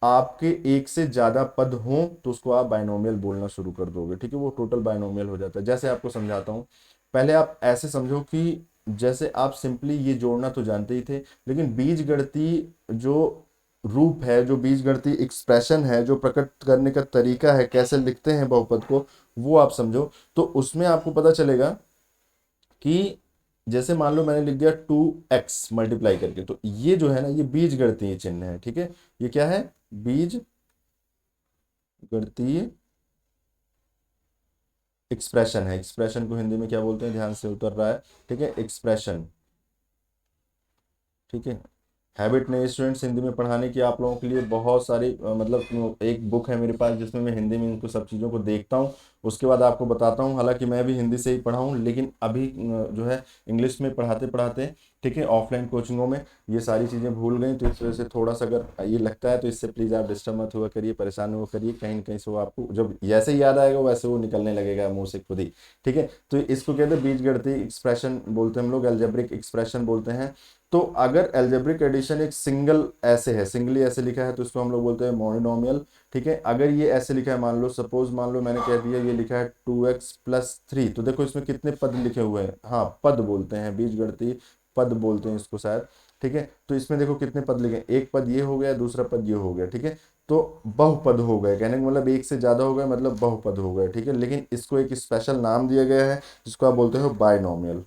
आपके एक से ज्यादा पद हों तो उसको आप बायनोमियल बोलना शुरू कर दोगे, ठीक है, वो टोटल बायनोमियल हो जाता है। जैसे आपको समझाता हूँ, पहले आप ऐसे समझो कि जैसे आप सिंपली ये जोड़ना तो जानते ही थे, लेकिन बीजगणितीय जो रूप है, जो बीजगणितीय एक्सप्रेशन है, जो प्रकट करने का तरीका है, कैसे लिखते हैं बहुपद को, वो आप समझो। तो उसमें आपको पता चलेगा कि जैसे मान लो मैंने लिख दिया 2x मल्टीप्लाई करके, तो ये जो है ना, ये बीज गणितीय चिन्ह है, ठीक है। ये क्या है, बीज गणितीय एक्सप्रेशन है। एक्सप्रेशन को हिंदी में क्या बोलते हैं, ध्यान से उतर रहा है, ठीक है, एक्सप्रेशन, ठीक है। हैबिट नहीं स्टूडेंट्स हिंदी में पढ़ाने की आप लोगों के लिए, बहुत सारी मतलब एक बुक है मेरे पास जिसमें मैं हिंदी में इनको सब चीज़ों को देखता हूँ, उसके बाद आपको बताता हूँ। हालांकि मैं भी हिंदी से ही पढ़ा हूँ, लेकिन अभी जो है इंग्लिश में पढ़ाते पढ़ाते, ठीक है, ऑफलाइन कोचिंगों में ये सारी चीज़ें भूल गई, तो इस वजह से थोड़ा सा अगर ये लगता है तो इससे प्लीज़ आप डिस्टर्ब मत हुआ करिए, परेशान हुआ करिए, कहीं न कहीं से वो आपको जब जैसे ही याद आएगा वैसे वो निकलने लगेगा मुंह से खुद ही, ठीक है। तो इसको कहते हैं बीजगणितीय एक्सप्रेशन बोलते हैं हम लोग, अलजेब्रिक एक्सप्रेशन बोलते हैं। तो अगर एल्जेब्रिक एडिशन एक सिंगल ऐसे है, सिंगली ऐसे लिखा है, तो इसको हम लोग बोलते हैं मोनोनोमियल। ठीक है, अगर ये ऐसे लिखा है, मान लो सपोज, मान लो मैंने कह दिया ये लिखा है 2x+3, तो देखो इसमें कितने पद लिखे हुए हैं, हाँ पद बोलते हैं, बीजगणितीय पद बोलते हैं इसको शायद। ठीक है, तो इसमें देखो कितने पद लिखे, एक पद ये हो गया, दूसरा पद ये हो गया। ठीक है, तो बहुपद हो गए, कहने का मतलब एक से ज्यादा हो गए, मतलब बहुपद हो गए। ठीक है, लेकिन इसको एक स्पेशल नाम दिया गया है जिसको आप बोलते हो बायनोमियल।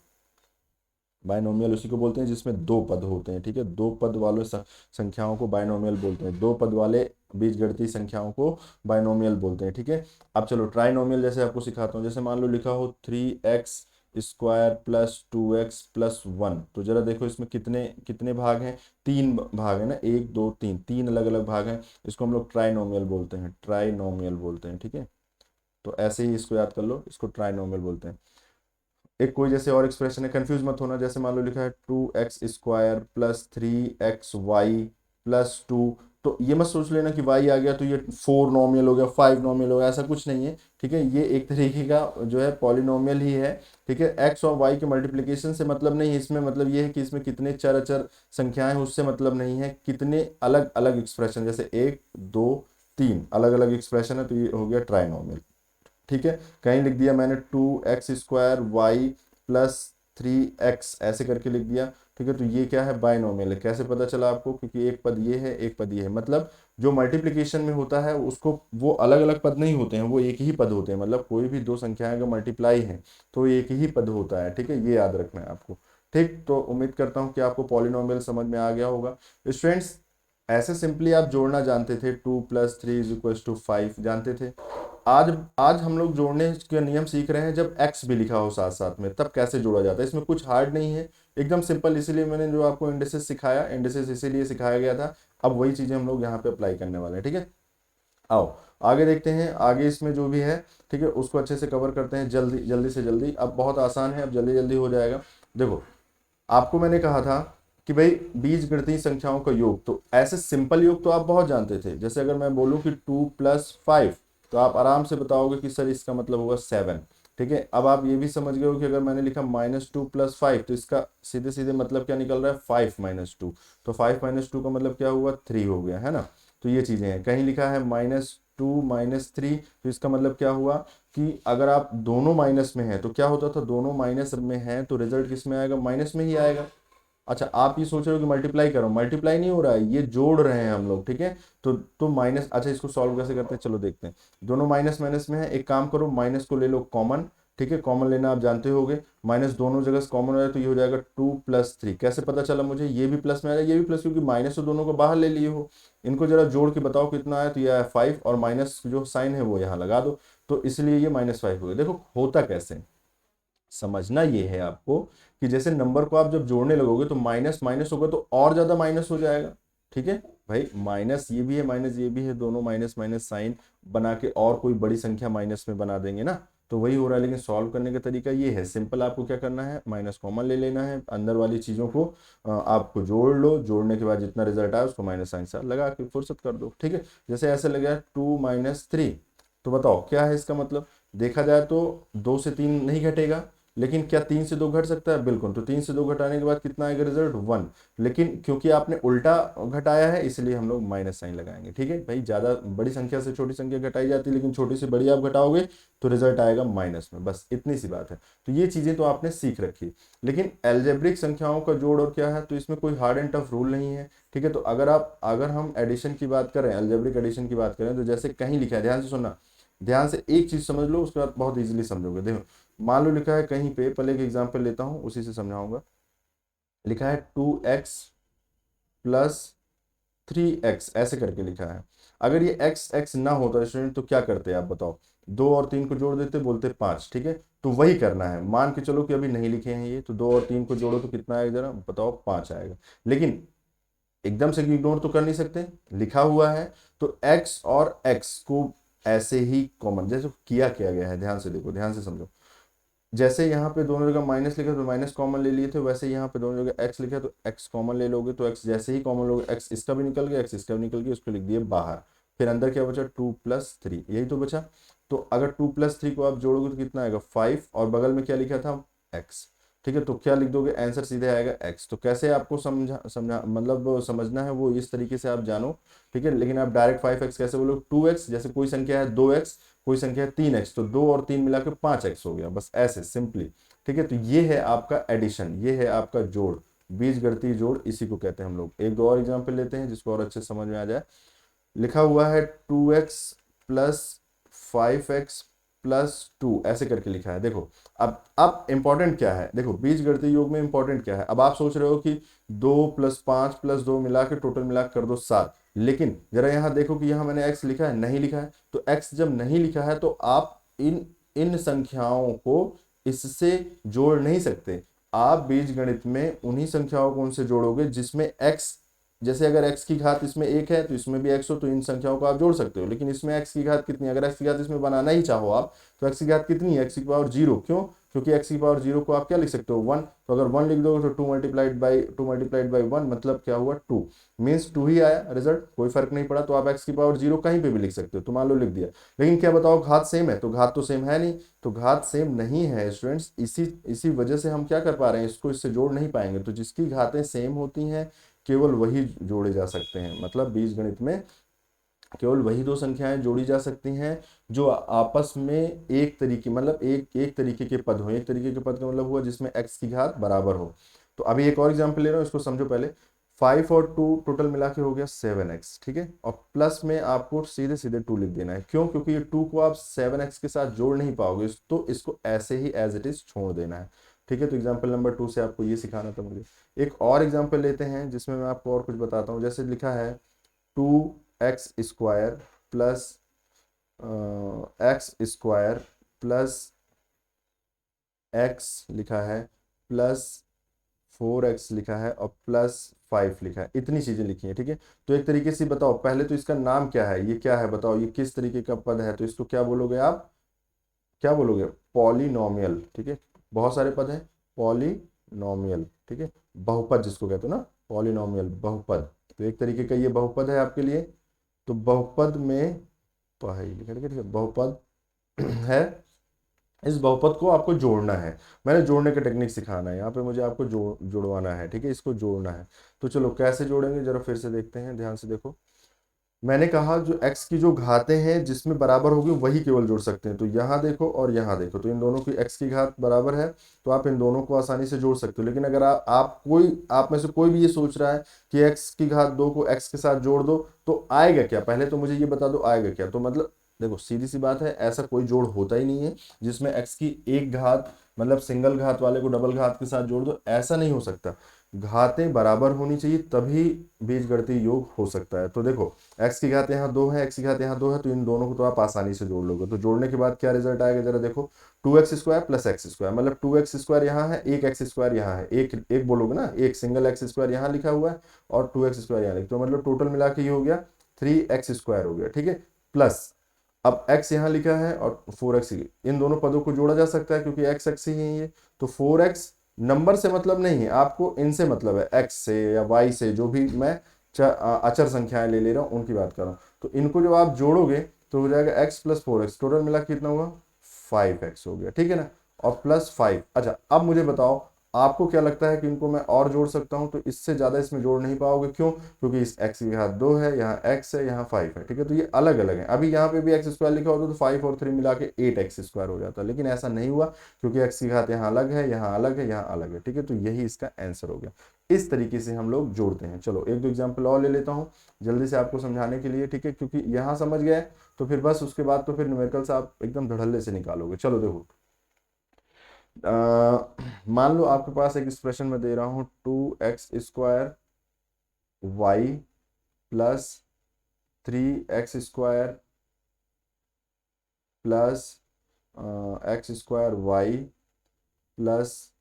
बायनोमियल उसी को बोलते हैं जिसमें दो पद होते हैं। ठीक है, दो पद वाले संख्याओं को बायनोमियल बोलते हैं, दो पद वाले बीजगणितीय संख्याओं को बायनोमियल बोलते हैं। ठीक है, अब चलो ट्राइनोमियल जैसे आपको सिखाता हूँ। जैसे मान लो लिखा हो 3x² + 2x + 1, तो जरा देखो इसमें कितने कितने भाग हैं, तीन भाग है ना, एक दो तीन, तीन अलग अलग भाग हैं। इसको हम लोग ट्राइनोमियल बोलते हैं, ट्राइनोमियल बोलते हैं। ठीक है, तो ऐसे ही इसको याद कर लो, इसको ट्राइनोमियल बोलते हैं। एक कोई जैसे और एक्सप्रेशन है, कंफ्यूज मत होना। जैसे मान लो लिखा है 2x² + 3xy + 2, तो ये मत सोच लेना कि y आ गया तो ये 4 नॉमियल हो गया, 5 नॉमियल हो गया, ऐसा कुछ नहीं है। ठीक है, ये एक तरीके का जो है पॉलिनोमियल ही है। ठीक है, x और y के मल्टीप्लिकेशन से मतलब नहीं है इसमें, मतलब ये है कि इसमें कितने चर अचर संख्याएं उससे मतलब नहीं है, कितने अलग अलग एक्सप्रेशन, जैसे एक दो तीन अलग अलग एक्सप्रेशन है, तो ये हो गया ट्राइनोमियल। ठीक है, कहीं लिख दिया मैंने 2x² y + 3x ऐसे करके लिख दिया। ठीक है, तो ये क्या है, बायनोमियल है। कैसे पता चला आपको, क्योंकि एक पद ये है, एक पद ये है, मतलब जो मल्टीप्लिकेशन में होता है उसको, वो अलग अलग पद नहीं होते हैं, वो एक ही पद होते हैं। मतलब कोई भी दो संख्याएं अगर मल्टीप्लाई है तो एक ही पद होता है। ठीक है, ये याद रखना है आपको। ठीक, तो उम्मीद करता हूँ कि आपको पॉलिनोमियल समझ में आ गया होगा। स्टूडेंट्स, ऐसे सिंपली आप जोड़ना जानते थे, 2 + 3 = 5 जानते थे। आज आज हम लोग जोड़ने के नियम सीख रहे हैं, जब x भी लिखा हो साथ साथ में तब कैसे जोड़ा जाता है। इसमें कुछ हार्ड नहीं है, एकदम सिंपल। इसीलिए मैंने जो आपको इंडेक्सेस सिखाया, इंडेक्सेस इसीलिए सिखाया गया था। अब वही चीजें हम लोग यहाँ पे अप्लाई करने वाले हैं। ठीक है, आओ आगे देखते हैं, आगे इसमें जो भी है, ठीक है, उसको अच्छे से कवर करते हैं, जल्दी जल्दी से जल्दी। अब बहुत आसान है, अब जल्दी जल्दी हो जाएगा। देखो, आपको मैंने कहा था कि भाई बीजगणितीय संख्याओं का योग, तो ऐसे सिंपल योग तो आप बहुत जानते थे। जैसे अगर मैं बोलूं कि 2 + 5, तो आप आराम से बताओगे कि सर इसका मतलब होगा 7। ठीक है, अब आप ये भी समझ गए हो कि अगर मैंने लिखा -2 + 5, तो इसका सीधे सीधे मतलब क्या निकल रहा है, 5 - 2। तो 5 - 2 का मतलब क्या हुआ, 3 हो गया, है ना। तो ये चीजें हैं। कहीं लिखा है -2 - 3, तो इसका मतलब क्या हुआ कि अगर आप दोनों माइनस में है तो क्या होता था, दोनों माइनस में है तो रिजल्ट किस में आएगा, माइनस में ही आएगा। अच्छा, आप ये सोच रहे हो कि मल्टीप्लाई करो, मल्टीप्लाई नहीं हो रहा है, ये जोड़ रहे हैं हम लोग। ठीक है, तो माइनस, अच्छा इसको सॉल्व कैसे करते हैं, चलो देखते हैं। दोनों माइनस माइनस में है, एक काम करो, माइनस को ले लो कॉमन। ठीक है, कॉमन लेना आप जानते होगे, माइनस दोनों जगह कॉमन हो जाए तो ये हो जाएगा 2 + 3। कैसे पता चला मुझे, ये भी प्लस में आ रहा है, ये भी प्लस, क्योंकि माइनस तो दोनों को बाहर ले लिए हो। इनको जरा जोड़ के बताओ कितना आया, तो ये आया 5, और माइनस जो साइन है वो यहाँ लगा दो, तो इसलिए ये -5 हो गया। देखो होता कैसे, समझना ये है आपको कि जैसे नंबर को आप जब जोड़ने लगोगे तो माइनस माइनस होगा तो और ज्यादा माइनस हो जाएगा। ठीक है भाई, माइनस ये भी है, माइनस ये भी है, दोनों माइनस माइनस साइन बना के और कोई बड़ी संख्या माइनस में बना देंगे ना, तो वही हो रहा है। लेकिन सॉल्व करने का तरीका ये है, सिंपल, आपको क्या करना है, माइनस कॉमन ले लेना है, अंदर वाली चीजों को आपको जोड़ लो, जोड़ने के बाद जितना रिजल्ट आए उसको माइनस साइन से लगा के फुर्सत कर दो। ठीक है, जैसे ऐसे लगा 2 - 3, तो बताओ क्या है इसका मतलब। देखा जाए तो 2 से 3 नहीं घटेगा, लेकिन क्या 3 से 2 घट सकता है, बिल्कुल। तो 3 से 2 घटाने के बाद कितना आएगा रिजल्ट, 1। लेकिन क्योंकि आपने उल्टा घटाया है इसलिए हम लोग माइनस साइन लगाएंगे। ठीक है भाई, ज्यादा बड़ी संख्या से छोटी संख्या घटाई जाती है, लेकिन छोटी से बड़ी आप घटाओगे तो रिजल्ट आएगा माइनस में, बस इतनी सी बात है। तो ये चीजें तो आपने सीख रखी। लेकिन एल्जेब्रिक संख्याओं का जोड़ और क्या है, तो इसमें कोई हार्ड एंड टफ रूल नहीं है। ठीक है, तो अगर हम एडिशन की बात करें, एल्जेब्रिक एडिशन की बात करें, तो जैसे कहीं लिखा है, ध्यान से सुनना, ध्यान से एक चीज समझ लो, उसके बाद बहुत इजीली समझोगे। देखो मान लो लिखा है कहीं पे, पहले एक एग्जांपल लेता हूं उसी से समझाऊंगा। लिखा है 2x + 3x ऐसे करके लिखा है। अगर ये x x ना होता स्टूडेंट तो क्या करते आप बताओ, 2 और 3 को जोड़ देते, बोलते 5। ठीक है, तो वही करना है। मान के चलो कि अभी नहीं लिखे हैं ये, तो 2 और 3 को जोड़ो तो कितना आएगा, जरा बताओ, 5 आएगा। लेकिन एकदम से इग्नोर तो कर नहीं सकते, लिखा हुआ है, तो x और x को ऐसे ही कॉमन, जैसे किया गया है, ध्यान से देखो, ध्यान से समझो। जैसे यहाँ पे दोनों जगह माइनस लिखा तो माइनस कॉमन ले लिए थे, वैसे यहाँ पे दोनों जगह x लिखा तो x कॉमन ले लोगे, तो x जैसे ही कॉमन लोगे, x इसका भी निकल गया, x इसका भी निकल गया, उसको लिख दिए बाहर। फिर अंदर क्या बचा, 2 + 3, यही तो बचा। तो अगर 2 + 3 को आप जोड़ोगे तो कितना आएगा, 5, और बगल में क्या लिखा था, x। ठीक है, तो क्या लिख दोगे, आंसर सीधे आएगा x। तो कैसे आपको समझा समझा मतलब समझना है वो इस तरीके से आप जानो, ठीक है। लेकिन आप डायरेक्ट 5x कैसे बोलोगे, 2x, जैसे कोई संख्या है 2x, कोई संख्या है 3x, तो 2 और 3 मिला के 5x हो गया, बस ऐसे सिंपली, ठीक है। तो ये है आपका एडिशन, ये है आपका जोड़, बीजगणितीय जोड़, इसी को कहते हैं हम लोग। एक दो और एग्जाम्पल लेते हैं जिसको और अच्छे से समझ में आ जाए। लिखा हुआ है 2x प्लस 5x प्लस 2, ऐसे करके लिखा है। देखो अब इंपॉर्टेंट क्या है, देखो बीजगणितीय योग में इंपॉर्टेंट क्या है। अब आप सोच रहे हो कि 2 प्लस 5 प्लस 2 मिला के टोटल मिला कर दो 7, लेकिन जरा यहाँ देखो कि यहाँ मैंने x लिखा है, नहीं लिखा है। तो x जब नहीं लिखा है तो आप इन इन संख्याओं को इससे जोड़ नहीं सकते। आप बीजगणित में उन्हीं संख्याओं को उनसे जोड़ोगे जिसमें x, जैसे अगर x की घात इसमें 1 है तो इसमें भी x हो, तो इन संख्याओं को आप जोड़ सकते हो। लेकिन इसमें x की घात कितनी है, अगर x की घात इसमें बनाना ही चाहो आप, तो x की घात कितनी है, x की पावर 0। क्यों, क्योंकि x की पावर 0 को आप क्या लिख सकते हो, 1। तो अगर 1 लिख दोगे तो 2 मल्टीप्लाइड बाई 1, मतलब क्या हुआ 2, मीन्स 2 ही आया रिजल्ट, कोई फर्क नहीं पड़ा। तो आप x की पावर 0 कहीं पे भी लिख सकते हो, तो मान लो लिख दिया। लेकिन क्या बताओ, घात सेम है, तो घात तो सेम है नहीं, तो घात सेम नहीं है स्टूडेंट्स, इसी वजह से हम क्या कर पा रहे हैं, इसको इससे जोड़ नहीं पाएंगे। तो जिसकी घातें सेम होती हैं केवल वही जोड़े जा सकते हैं। मतलब बीजगणित में केवल वही दो संख्याएं जोड़ी जा सकती हैं जो आपस में एक तरीके, मतलब एक तरीके के पद हो। एक तरीके के पद का मतलब हुआ जिसमें x की घात बराबर हो। तो अभी एक और एग्जांपल ले रहा हूं, इसको समझो पहले। 5 और 2 टोटल मिला के हो गया 7x, ठीक है। और प्लस में आपको सीधे सीधे 2 लिख देना है। क्यों, क्योंकि ये 2 को आप 7x के साथ जोड़ नहीं पाओगे, तो इसको ऐसे ही एज इट इज छोड़ देना है, ठीक है। तो एग्जाम्पल नंबर 2 से आपको ये सिखाना था मुझे। एक और एग्जाम्पल लेते हैं जिसमें मैं आपको और कुछ बताता हूँ। जैसे लिखा है 2x square plus x square plus x लिखा है, प्लस 4x लिखा है, और प्लस 5 लिखा है। इतनी चीजें लिखी हैं, ठीक है। तो एक तरीके से बताओ, पहले तो इसका नाम क्या है, ये क्या है बताओ, ये किस तरीके का पद है। तो इसको क्या बोलोगे आप, क्या बोलोगे, पॉलिनोमियल, ठीक है। बहुत सारे पद हैं, पॉलिनोमियल, ठीक है। बहुपद जिसको कहते हो ना, पॉलिनोमियल बहुपद। तो एक तरीके का ये बहुपद है आपके लिए। तो बहुपद में पहली लिखा, ठीक है, बहुपद है। इस बहुपद को आपको जोड़ना है, मैंने जोड़ने का टेक्निक सिखाना है यहाँ पे, मुझे आपको जोड़वाना है, ठीक है, इसको जोड़ना है। तो चलो कैसे जोड़ेंगे जरा फिर से देखते हैं, ध्यान से देखो। मैंने कहा जो x की जो घातें हैं जिसमें बराबर होगी वही केवल जोड़ सकते हैं। तो यहाँ देखो और यहाँ देखो, तो इन दोनों की x की घात बराबर है, तो आप इन दोनों को आसानी से जोड़ सकते हो। लेकिन अगर आप में से कोई भी ये सोच रहा है कि x की घात 2 को x के साथ जोड़ दो, तो आएगा क्या, पहले तो मुझे ये बता दो आएगा क्या। तो मतलब देखो सीधी सी बात है, ऐसा कोई जोड़ होता ही नहीं है जिसमें x की एक घात, मतलब सिंगल घात वाले को डबल घात के साथ जोड़ दो, ऐसा नहीं हो सकता। घातें बराबर होनी चाहिए तभी बीजगणितीय योग हो सकता है। तो देखो x की घात यहाँ 2 है, x की घात यहाँ 2 है, तो इन दोनों को तो आप आसानी से जोड़ लोगे। तो जोड़ने के बाद क्या रिजल्ट आएगा जरा देखो, 2x square plus x square, मतलब 2x स्क्वायर यहाँ है, एक एक्स स्क्वायर यहाँ है, एक एक बोलोगे ना, एक सिंगल एक्स स्क्वायर यहाँ लिखा हुआ है और 2x स्क्वायर यहाँ लिखा, तो मतलब टोटल मिला के ये हो गया 3x स्क्वायर हो गया, ठीक है। प्लस अब x यहाँ लिखा है और 4x, इन दोनों पदों को जोड़ा जा सकता है क्योंकि x ही है ये। तो 4x नंबर से मतलब नहीं है आपको, इनसे मतलब है, x से या y से, जो भी मैं अचर संख्याएं ले रहा हूं उनकी बात कर रहा हूं। तो इनको जब आप जोड़ोगे तो हो जाएगा x प्लस 4x, टोटल मिला कितना हुआ 5x हो गया, ठीक है ना, और प्लस 5। अच्छा अब मुझे बताओ आपको क्या लगता है कि इनको मैं और जोड़ सकता हूं, तो इससे ज्यादा इसमें जोड़ नहीं पाओगे। क्यों, क्योंकि इस x की घात 2 है, यहाँ x है, यहाँ 5 है, ठीक है। तो ये अलग अलग है। अभी यहाँ पे भी x स्क्वायर लिखा होता तो 5 और 3 मिला के 8x स्क्वायर हो जाता, लेकिन ऐसा नहीं हुआ क्योंकि x की घात यहाँ अलग है, यहाँ अलग है, यहाँ अलग है, ठीक है। तो यही इसका आंसर हो गया। इस तरीके से हम लोग जोड़ते हैं। चलो एक दो एग्जाम्पल और ले लेता हूँ जल्दी से आपको समझाने के लिए, ठीक है, क्योंकि यहाँ समझ गए तो फिर बस उसके बाद तो फिर न्यूमेरिकल्स आप एकदम धड़ल्ले से निकालोगे। चलो देखो, मान लो आपके पास एक एक्सप्रेशन में दे रहा हूं 2x square y plus 3x square plus x square y plus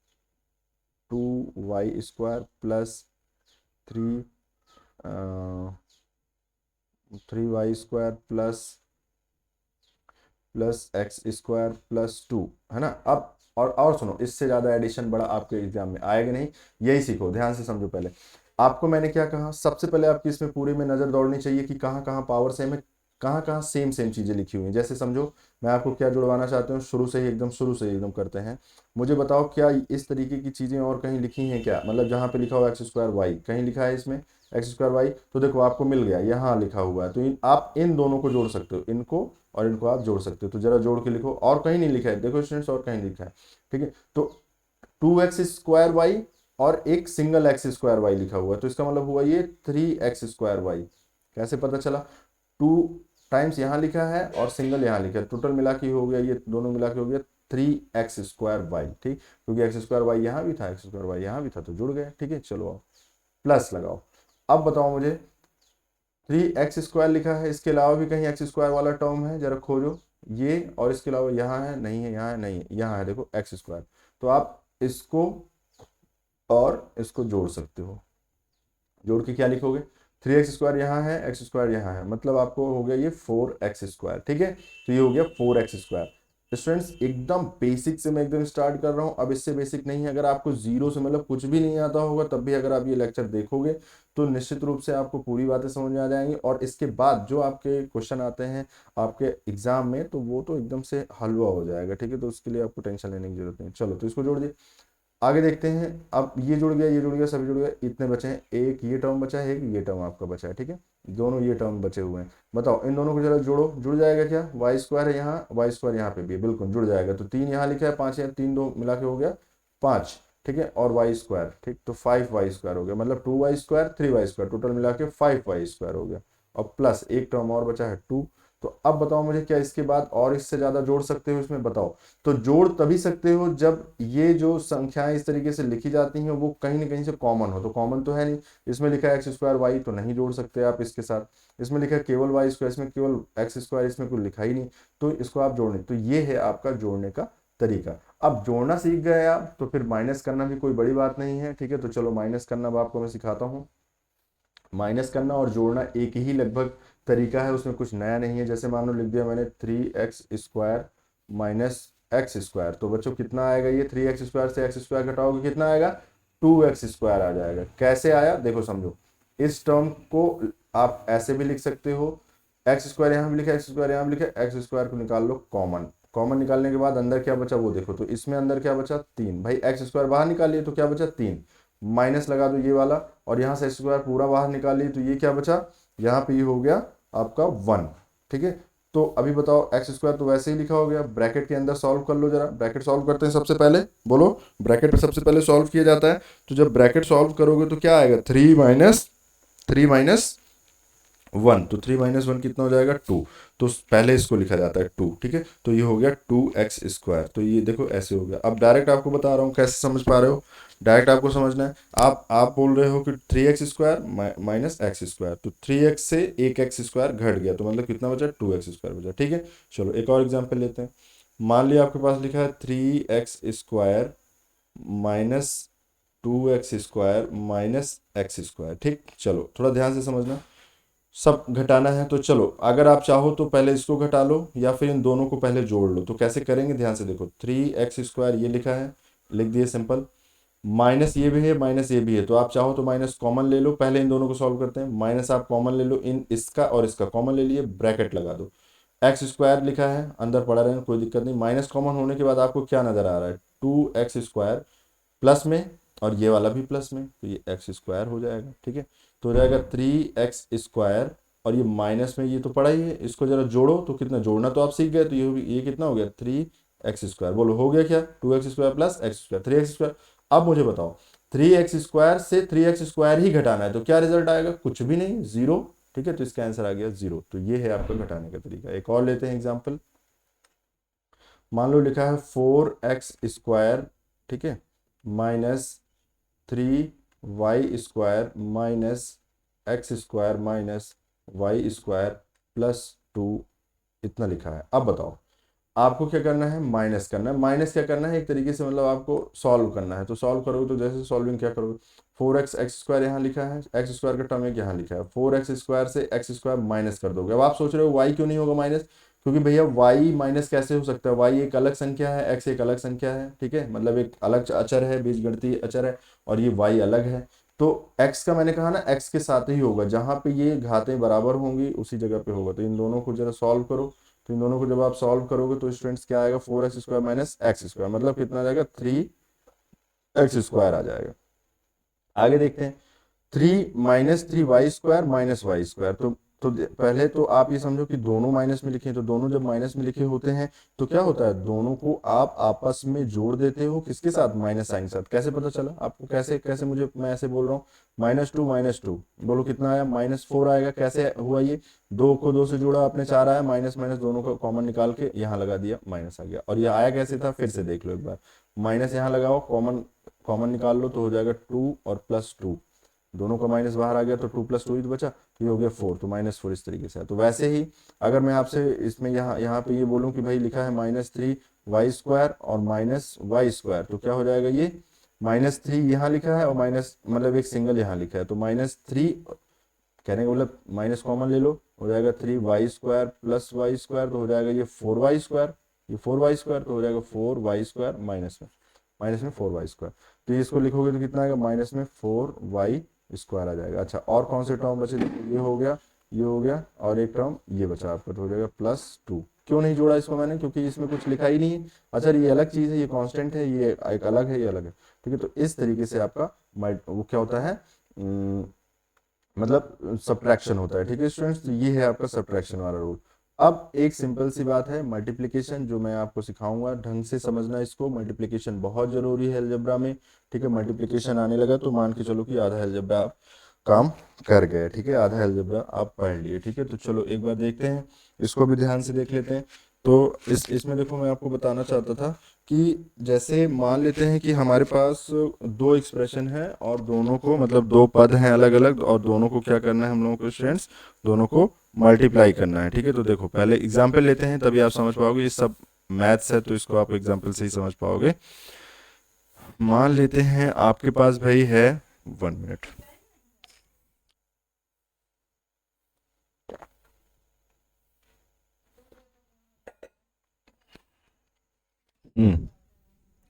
2y square plus 3y square plus x square plus 2, है ना। अब और सुनो, इससे ज्यादा एडिशन बड़ा आपके एग्जाम में आएगा नहीं, यही सीखो, ध्यान से समझो। पहले आपको मैंने क्या कहा, सबसे पहले आपकी इसमें पूरे में नजर दौड़नी चाहिए कि कहाँ कहाँ पावर सेम है, कहाँ कहाँ सेम सेम चीज़ें लिखी हुई हैं। जैसे समझो मैं आपको क्या जुड़वाना चाहता हूँ, शुरू से ही एकदम करते हैं। मुझे बताओ क्या इस तरीके की चीज़ें और कहीं लिखी हैं क्या, मतलब जहाँ पे लिखा हुआ एक्स स्क्वायर वाई, कहीं लिखा है इसमें एक्स स्क्वायर वाई? तो देखो आपको मिल गया, यहाँ लिखा हुआ है। तो आप इन दोनों को जोड़ सकते हो, इनको और इनको आप जोड़ सकते हो। तो जरा जोड़ के लिखो, और कहीं नहीं लिखा है देखो स्टूडेंट्स, और कहीं लिखा है। ठीक है, तो 2x² और एक सिंगल एक्स स्क्वायर वाई लिखा हुआ है, तो इसका मतलब हुआ ये 3x² वाई। कैसे पता चला? 2 टाइम्स यहाँ लिखा है और सिंगल यहाँ लिखा है, टोटल मिला के हो गया, ये दोनों मिला के हो गया 3x² वाई। ठीक, क्योंकि एक्स स्क्वायर वाई यहाँ भी था, एक्स स्क्वायर वाई यहाँ भी था, तो जुड़ गए। ठीक है, चलो अब प्लस लगाओ। अब बताओ मुझे 3x² लिखा है, इसके अलावा भी कहीं एक्स स्क्वायर वाला टर्म है, जरा खोजो। ये और इसके अलावा यहाँ है, नहीं है, यहाँ है, नहीं है, यहाँ है, देखो एक्स स्क्वायर। तो आप इसको और इसको जोड़ सकते हो। जोड़ के क्या लिखोगे? 3x² यहाँ है, एक्स स्क्वायर यहाँ है, मतलब आपको हो गया ये 4x²। ठीक है, तो ये हो गया 4x²। स्टूडेंट्स एकदम बेसिक से मैं एकदम स्टार्ट कर रहा हूँ, अब इससे बेसिक नहीं है। अगर आपको जीरो से मतलब कुछ भी नहीं आता होगा, तब भी अगर आप ये लेक्चर देखोगे तो निश्चित रूप से आपको पूरी बातें समझ में आ जाएंगी। और इसके बाद जो आपके क्वेश्चन आते हैं आपके एग्जाम में, तो वो तो एकदम से हलवा हो जाएगा। ठीक है, तो उसके लिए आपको टेंशन लेने की जरूरत नहीं। चलो तो इसको जोड़ दिए, आगे देखते हैं। अब ये जुड़ गया, ये जुड़ गया, सभी जुड़ गया, इतने बचे हैं। एक ये टर्म बचा है, एक ये टर्म आपका बचा है। ठीक है, दोनों ये टर्म बचे हुए हैं। बताओ इन दोनों को जरा जोड़ो, जुड़ जाएगा क्या? वाई स्क्वायर है यहाँ, वाई स्क्वायर यहाँ पे भी है, बिल्कुल जुड़ जाएगा। तो 3 यहाँ लिखा है, 5 यहाँ, 3 2 मिला के हो गया 5। ठीक है, और वाई स्क्वायर, ठीक, तो 5y² हो गया, मतलब 2y², 3y², टोटल मिला के 5y² हो गया। और प्लस एक टर्म और बचा है 2। तो अब बताओ मुझे, क्या इसके बाद और इससे ज्यादा जोड़ सकते हो इसमें? बताओ। तो जोड़ तभी सकते हो जब ये जो संख्याएं इस तरीके से लिखी जाती हैं वो कहीं ना कहीं से कॉमन हो। तो कॉमन तो है नहीं, इसमें लिखा है x²y, तो नहीं जोड़ सकते आप इसके साथ। इसमें लिखा है केवल y², इसमें केवल x², इसमें कुछ लिखा ही नहीं, तो इसको आप जोड़ने। तो ये है आपका जोड़ने का तरीका। अब जोड़ना सीख गए आप, तो फिर माइनस करना भी कोई बड़ी बात नहीं है। ठीक है, तो चलो माइनस करना अब आपको मैं सिखाता हूँ। माइनस करना और जोड़ना एक ही लगभग तरीका है, उसमें कुछ नया नहीं है। जैसे मान लो लिख दिया मैंने 3x² माइनस x², तो बच्चों कितना आएगा? ये 3x² से x² घटाओगे कितना आएगा? 2x² आ जाएगा। कैसे आया देखो समझो, इस टर्म को आप ऐसे भी लिख सकते हो, x² यहाँ भी लिखा है, x² यहाँ भी लिखा है, x² को निकाल लो कॉमन। कॉमन निकालने के बाद अंदर क्या बचा वो देखो, तो इसमें अंदर क्या बचा? 3। भाई x² बाहर निकालिए तो क्या बचा? 3। माइनस लगा दो ये वाला, और यहाँ से x² पूरा बाहर निकालिए तो ये क्या बचा? यहाँ पे ये हो गया आपका 1। ठीक है, तो अभी बताओ x² तो वैसे ही लिखा हो गया, ब्रैकेट के अंदर सॉल्व कर लो जरा। ब्रैकेट सॉल्व करते हैं सबसे पहले, बोलो। ब्रैकेट सबसे पहले सॉल्व किया जाता है, तो जब ब्रैकेट सॉल्व करोगे तो क्या आएगा? 3 - 1, तो 3 - 1 कितना हो जाएगा? 2। तो पहले इसको लिखा जाता है 2। ठीक है, तो ये हो गया 2x²। तो ये देखो ऐसे हो गया। अब डायरेक्ट आपको बता रहा हूँ, कैसे समझ पा रहे हो? डायरेक्ट आपको समझना है। आप बोल रहे हो कि 3x² माइनस x², तो 3x से एक x² घट गया, तो मतलब कितना बचा? 2x² बचा। ठीक है, चलो एक और एग्जाम्पल लेते हैं। मान लिया आपके पास लिखा है 3x² minus 2x² minus x²। ठीक, चलो थोड़ा ध्यान से समझना, सब घटाना है। तो चलो अगर आप चाहो तो पहले इसको घटा लो, या फिर इन दोनों को पहले जोड़ लो। तो कैसे करेंगे ध्यान से देखो, 3x² ये लिखा है, लिख दिए सिंपल। माइनस ये भी है, माइनस ये भी है, तो आप चाहो तो माइनस कॉमन ले लो। पहले इन दोनों को सॉल्व करते हैं। माइनस आप कॉमन ले लो, इन इसका और इसका कॉमन ले लिए, ब्रैकेट लगा दो। x² लिखा है, अंदर पड़ा रहे, कोई दिक्कत नहीं। माइनस कॉमन होने के बाद आपको क्या नजर आ रहा है? 2x² प्लस में, और ये वाला भी प्लस में, तो ये x² हो जाएगा। ठीक है, तो हो जाएगा 3x², और ये माइनस में ये तो पड़ा ही है, इसको जरा जोड़ो तो कितना? जोड़ना तो आप सीख गए, तो ये कितना हो गया? 3x²। बोलो हो गया क्या? 2x² plus x², 3x²। अब मुझे बताओ 3x² से 3x² ही घटाना है, तो क्या रिजल्ट आएगा? कुछ भी नहीं, 0। ठीक है, तो इसका आंसर आ गया 0। तो ये है आपका घटाने का तरीका। एक और लेते हैं एग्जाम्पल। मान लो लिखा है 4x², ठीक है, minus 3y² minus x² minus y² plus 2, इतना लिखा है। अब बताओ आपको क्या करना है? माइनस करना है। माइनस क्या करना है? एक तरीके से मतलब आपको सॉल्व करना है। तो सॉल्व करोगे तो जैसे सॉल्विंग क्या करोगे, 4x² यहाँ लिखा है, x² का टर्म एक यहाँ लिखा है, 4x² से x² माइनस कर दोगे। अब आप सोच रहे हो y क्यों नहीं होगा माइनस? क्योंकि भैया y माइनस कैसे हो सकता है? y एक अलग संख्या है, x एक अलग संख्या है। ठीक है, मतलब एक अलग अचर है, बीजगणितीय अचर है, और ये y अलग है। तो x का मैंने कहा ना x के साथ ही होगा, जहां पे ये घातें बराबर होंगी उसी जगह पे होगा। तो इन दोनों को जरा सॉल्व करो, तो इन दोनों को जब आप सॉल्व करोगे तो स्टूडेंट्स क्या आएगा, 4x² माइनस एक्स स्क्वायर, मतलब कितना आ जाएगा, 3x² आ जाएगा। आगे देखते हैं, 3 - 3y² माइनस y²। तो पहले तो आप ये समझो कि दोनों माइनस में लिखे हैं, तो दोनों जब माइनस में लिखे होते हैं तो क्या होता है, दोनों को आप आपस में जोड़ देते हो, किसके साथ, माइनस साइन के साथ। कैसे पता चला आपको, कैसे कैसे मुझे, मैं ऐसे बोल रहा हूँ, -2 बोलो कितना आया, -4 आएगा। कैसे हुआ ये, 2 को 2 से जोड़ा आपने, 4 आया, माइनस माइनस दोनों का कॉमन निकाल के यहाँ लगा दिया, माइनस आ गया। और ये आया कैसे था, फिर से देख लो एक बार, माइनस यहाँ लगाओ, कॉमन कॉमन निकाल लो तो हो जाएगा 2 और +2, दोनों का माइनस बाहर आ गया तो 2 + 2 ही तो बचा, तो ये हो गया 4, तो -4 इस तरीके से है। तो वैसे ही अगर मैं आपसे इसमें यहाँ पे ये बोलूं कि भाई लिखा है -3y² और -y², तो क्या हो जाएगा, ये -3 यहाँ लिखा है और माइनस मतलब एक सिंगल यहाँ लिखा है, तो -3 कहने का मतलब माइनस कॉमन ले लो, हो जाएगा 3y² + y², तो हो जाएगा ये 4y², ये 4y² तो हो जाएगा 4y² माइनस में 4y²। तो इसको लिखोगे तो कितना आएगा, माइनस में 4y² आ जाएगा। अच्छा, और कौन से टर्म बचे, ये हो गया, ये हो गया, और एक टर्म ये बचा आपका, तो हो जाएगा +2। क्यों नहीं जोड़ा इसको मैंने, क्योंकि इसमें कुछ लिखा ही नहीं है। अच्छा, ये अलग चीज़ है, ये कांस्टेंट है, ये एक अलग है, ये अलग है, ठीक है। तो इस तरीके से आपका वो क्या होता है, मतलब सब्ट्रैक्शन होता है, ठीक है स्टूडेंट्स। तो ये है आपका सब्ट्रैक्शन वाला रूल। अब एक सिंपल सी बात है, मल्टीप्लिकेशन, जो मैं आपको सिखाऊंगा, ढंग से समझना इसको। मल्टीप्लिकेशन बहुत जरूरी है अलजेब्रा में, ठीक है। मल्टीप्लिकेशन आने लगा तो मान के चलो कि आधा अलजेब्रा आप काम कर गए, ठीक है, आधा अलजेब्रा आप पढ़ लिए, ठीक है। तो चलो एक बार देखते हैं, इसको भी ध्यान से देख लेते हैं। तो इसमें देखो, मैं आपको बताना चाहता था कि जैसे मान लेते हैं कि हमारे पास 2 एक्सप्रेशन है और दोनों को, मतलब 2 पद हैं अलग अलग, और दोनों को क्या करना है हम लोगों को स्टूडेंट्स, दोनों को मल्टीप्लाई करना है, ठीक है। तो देखो पहले एग्जाम्पल लेते हैं, तभी आप समझ पाओगे, ये सब मैथ्स है तो इसको आप एग्जाम्पल से ही समझ पाओगे। मान लेते हैं आपके पास भाई है, 1 मिनट,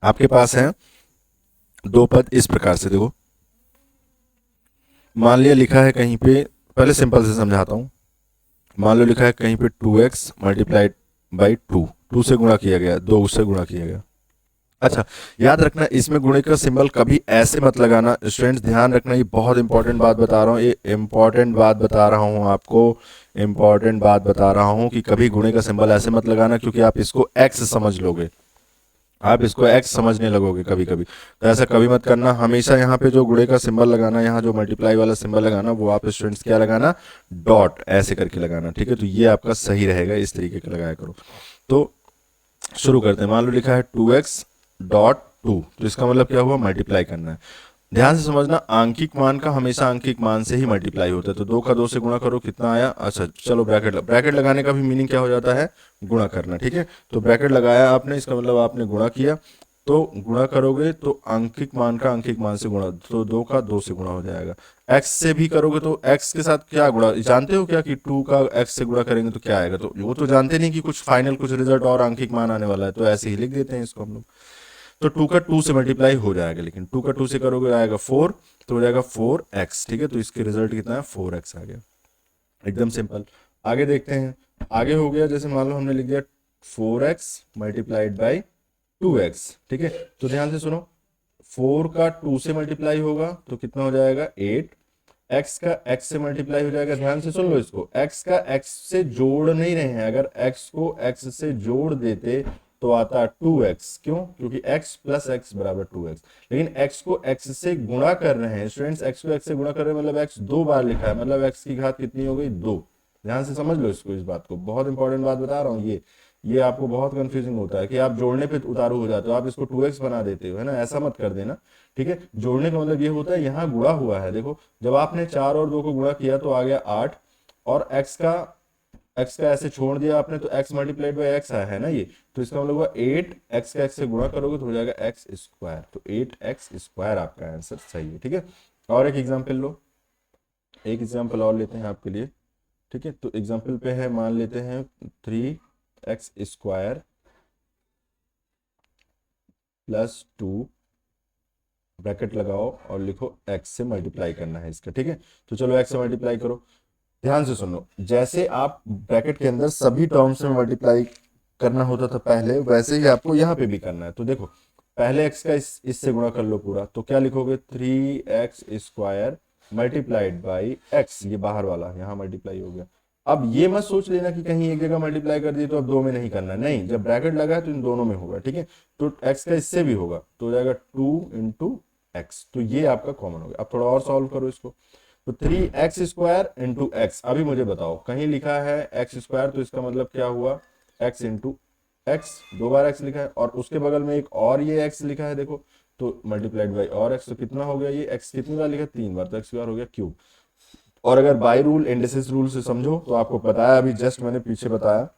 आपके पास है 2 पद इस प्रकार से, देखो मान लिया लिखा है कहीं पे, पहले सिंपल से समझाता हूँ। मान लो लिखा है कहीं पे 2x मल्टीप्लाइड बाई 2 से गुणा किया गया, 2 से गुणा किया गया। अच्छा, याद रखना इसमें गुणे का सिंबल कभी ऐसे मत लगाना स्टूडेंट्स, ध्यान रखना, ये बहुत इंपॉर्टेंट बात बता रहा हूँ, ये इंपॉर्टेंट बात बता रहा हूँ आपको, इंपॉर्टेंट बात बता रहा हूँ कि कभी गुणे का सिंबल ऐसे मत लगाना, क्योंकि आप इसको x समझ लोगे, आप इसको x समझने लगोगे कभी कभी। तो ऐसा कभी मत करना, हमेशा यहाँ पे जो गुणे का सिंबल लगाना, यहाँ जो मल्टीप्लाई वाला सिंबल लगाना, वो आप स्टूडेंट्स क्या लगाना, डॉट ऐसे करके लगाना, ठीक है। तो ये आपका सही रहेगा, इस तरीके का लगाया करो। तो शुरू करते हैं, मान लो लिखा है 2x.2, तो इसका मतलब क्या हुआ, मल्टीप्लाई करना है। ध्यान से समझना, आंकिक मान का हमेशा आंकिक मान से ही मल्टीप्लाई होता है। तो 2 का 2 से गुणा करो, कितना आया, अच्छा चलो ब्रैकेट लगाने का भी मीनिंग क्या हो जाता है, गुणा करना, ठीक है। तो ब्रैकेट लगाया आपने, इसका मतलब आपने गुणा किया, तो गुणा करोगे तो आंकिक मान का आंकिक मान से गुणा, तो 2 का 2 से गुणा हो जाएगा। x से भी करोगे तो x के साथ क्या गुणा, जानते हो क्या कि 2 का x से गुणा करेंगे तो क्या आएगा, तो वो तो जानते नहीं कि कुछ फाइनल कुछ रिजल्ट और आंकिक मान आने वाला है, तो ऐसे ही लिख देते हैं इसको हम लोग। तो 2 का 2 से मल्टीप्लाई हो जाएगा, लेकिन 2 का 2 से करोगे आएगा 4, तो हो जाएगा 4x, ठीक है। तो इसके रिजल्ट कितना है, 4x आ गया, एकदम सिंपल। आगे देखते हैं, आगे हो गया, जैसे मान लो हमने लिख दिया 4x मल्टीप्लाइड बाई 2x, ठीक है। तो ध्यान से सुनो, 4 का 2 से मल्टीप्लाई होगा तो कितना हो जाएगा 8, x का x से मल्टीप्लाई हो जाएगा, ध्यान से सुन लो इसको, x का x से जोड़ नहीं रहे हैं, अगर x को x से जोड़ देते तो आता 2x, क्यों, क्योंकि x प्लस x बराबर 2x, लेकिन x को x से गुणा कर रहे हैं स्टूडेंट्स, x को x से गुणा कर रहे हैं, मतलब x 2 बार लिखा है, मतलब x की घात कितनी हो गई, 2। ध्यान से समझ लो इसको, इस बात को, बहुत इंपॉर्टेंट बात बता रहा हूँ, ये आपको बहुत कंफ्यूजिंग होता है कि आप जोड़ने पे उतारू हो जाते हो, आप इसको 2x बना देते हो, है ना, ऐसा मत कर देना, ठीक है। जोड़ने का मतलब ये होता है, यहाँ गुणा हुआ है, देखो जब आपने 4 और 2 को गुणा किया तो आ गया 8, और x का ऐसे छोड़ दिया आपने तो x मल्टीप्लाइड बाई x आया है ना ये, तो इसका मतलब हुआ 8, x का x से गुणा करोगे तो हो जाएगा x², तो 8x² आपका आंसर सही है, ठीक है। और एक एग्जांपल लो, एक एग्जांपल और लेते हैं आपके लिए, ठीक है। तो एग्जांपल पे है, मान लेते हैं 3x² + 2 ब्रैकेट लगाओ और लिखो x से मल्टीप्लाई करना है इसका, ठीक है। तो चलो x से मल्टीप्लाई करो। ध्यान से सुनो, जैसे आप ब्रैकेट के अंदर सभी टर्म्स में मल्टीप्लाई करना होता था पहले, वैसे ही आपको यहाँ पे भी करना है। तो देखो, पहले x का इससे गुणा कर लो पूरा, तो क्या लिखोगे, 3x² मल्टीप्लाइड बाई x, ये बाहर वाला यहाँ मल्टीप्लाई हो गया। अब ये मत सोच लेना कि कहीं एक जगह मल्टीप्लाई कर दिए तो अब दो में नहीं करना, नहीं, जब ब्रैकेट लगा है तो इन दोनों में होगा, ठीक है। तो x का इससे भी होगा, तो हो जाएगा 2 × x, तो ये आपका कॉमन हो गया। अब थोड़ा और सॉल्व करो इसको, तो 3x² इंटू एक्स। अभी मुझे बताओ, कहीं लिखा है x², तो इसका मतलब क्या हुआ, x इंटू एक्स, 2 बार x लिखा है, और उसके बगल में एक और ये x लिखा है, देखो, तो मल्टीप्लाइड बाई और x, तो कितना हो गया, ये x कितनी बार लिखा, 3 बार, तो x² हो गया क्यूब। और अगर बाई रूल, इंडिसेस रूल से समझो, तो आपको बताया अभी जस्ट मैंने पीछे बताया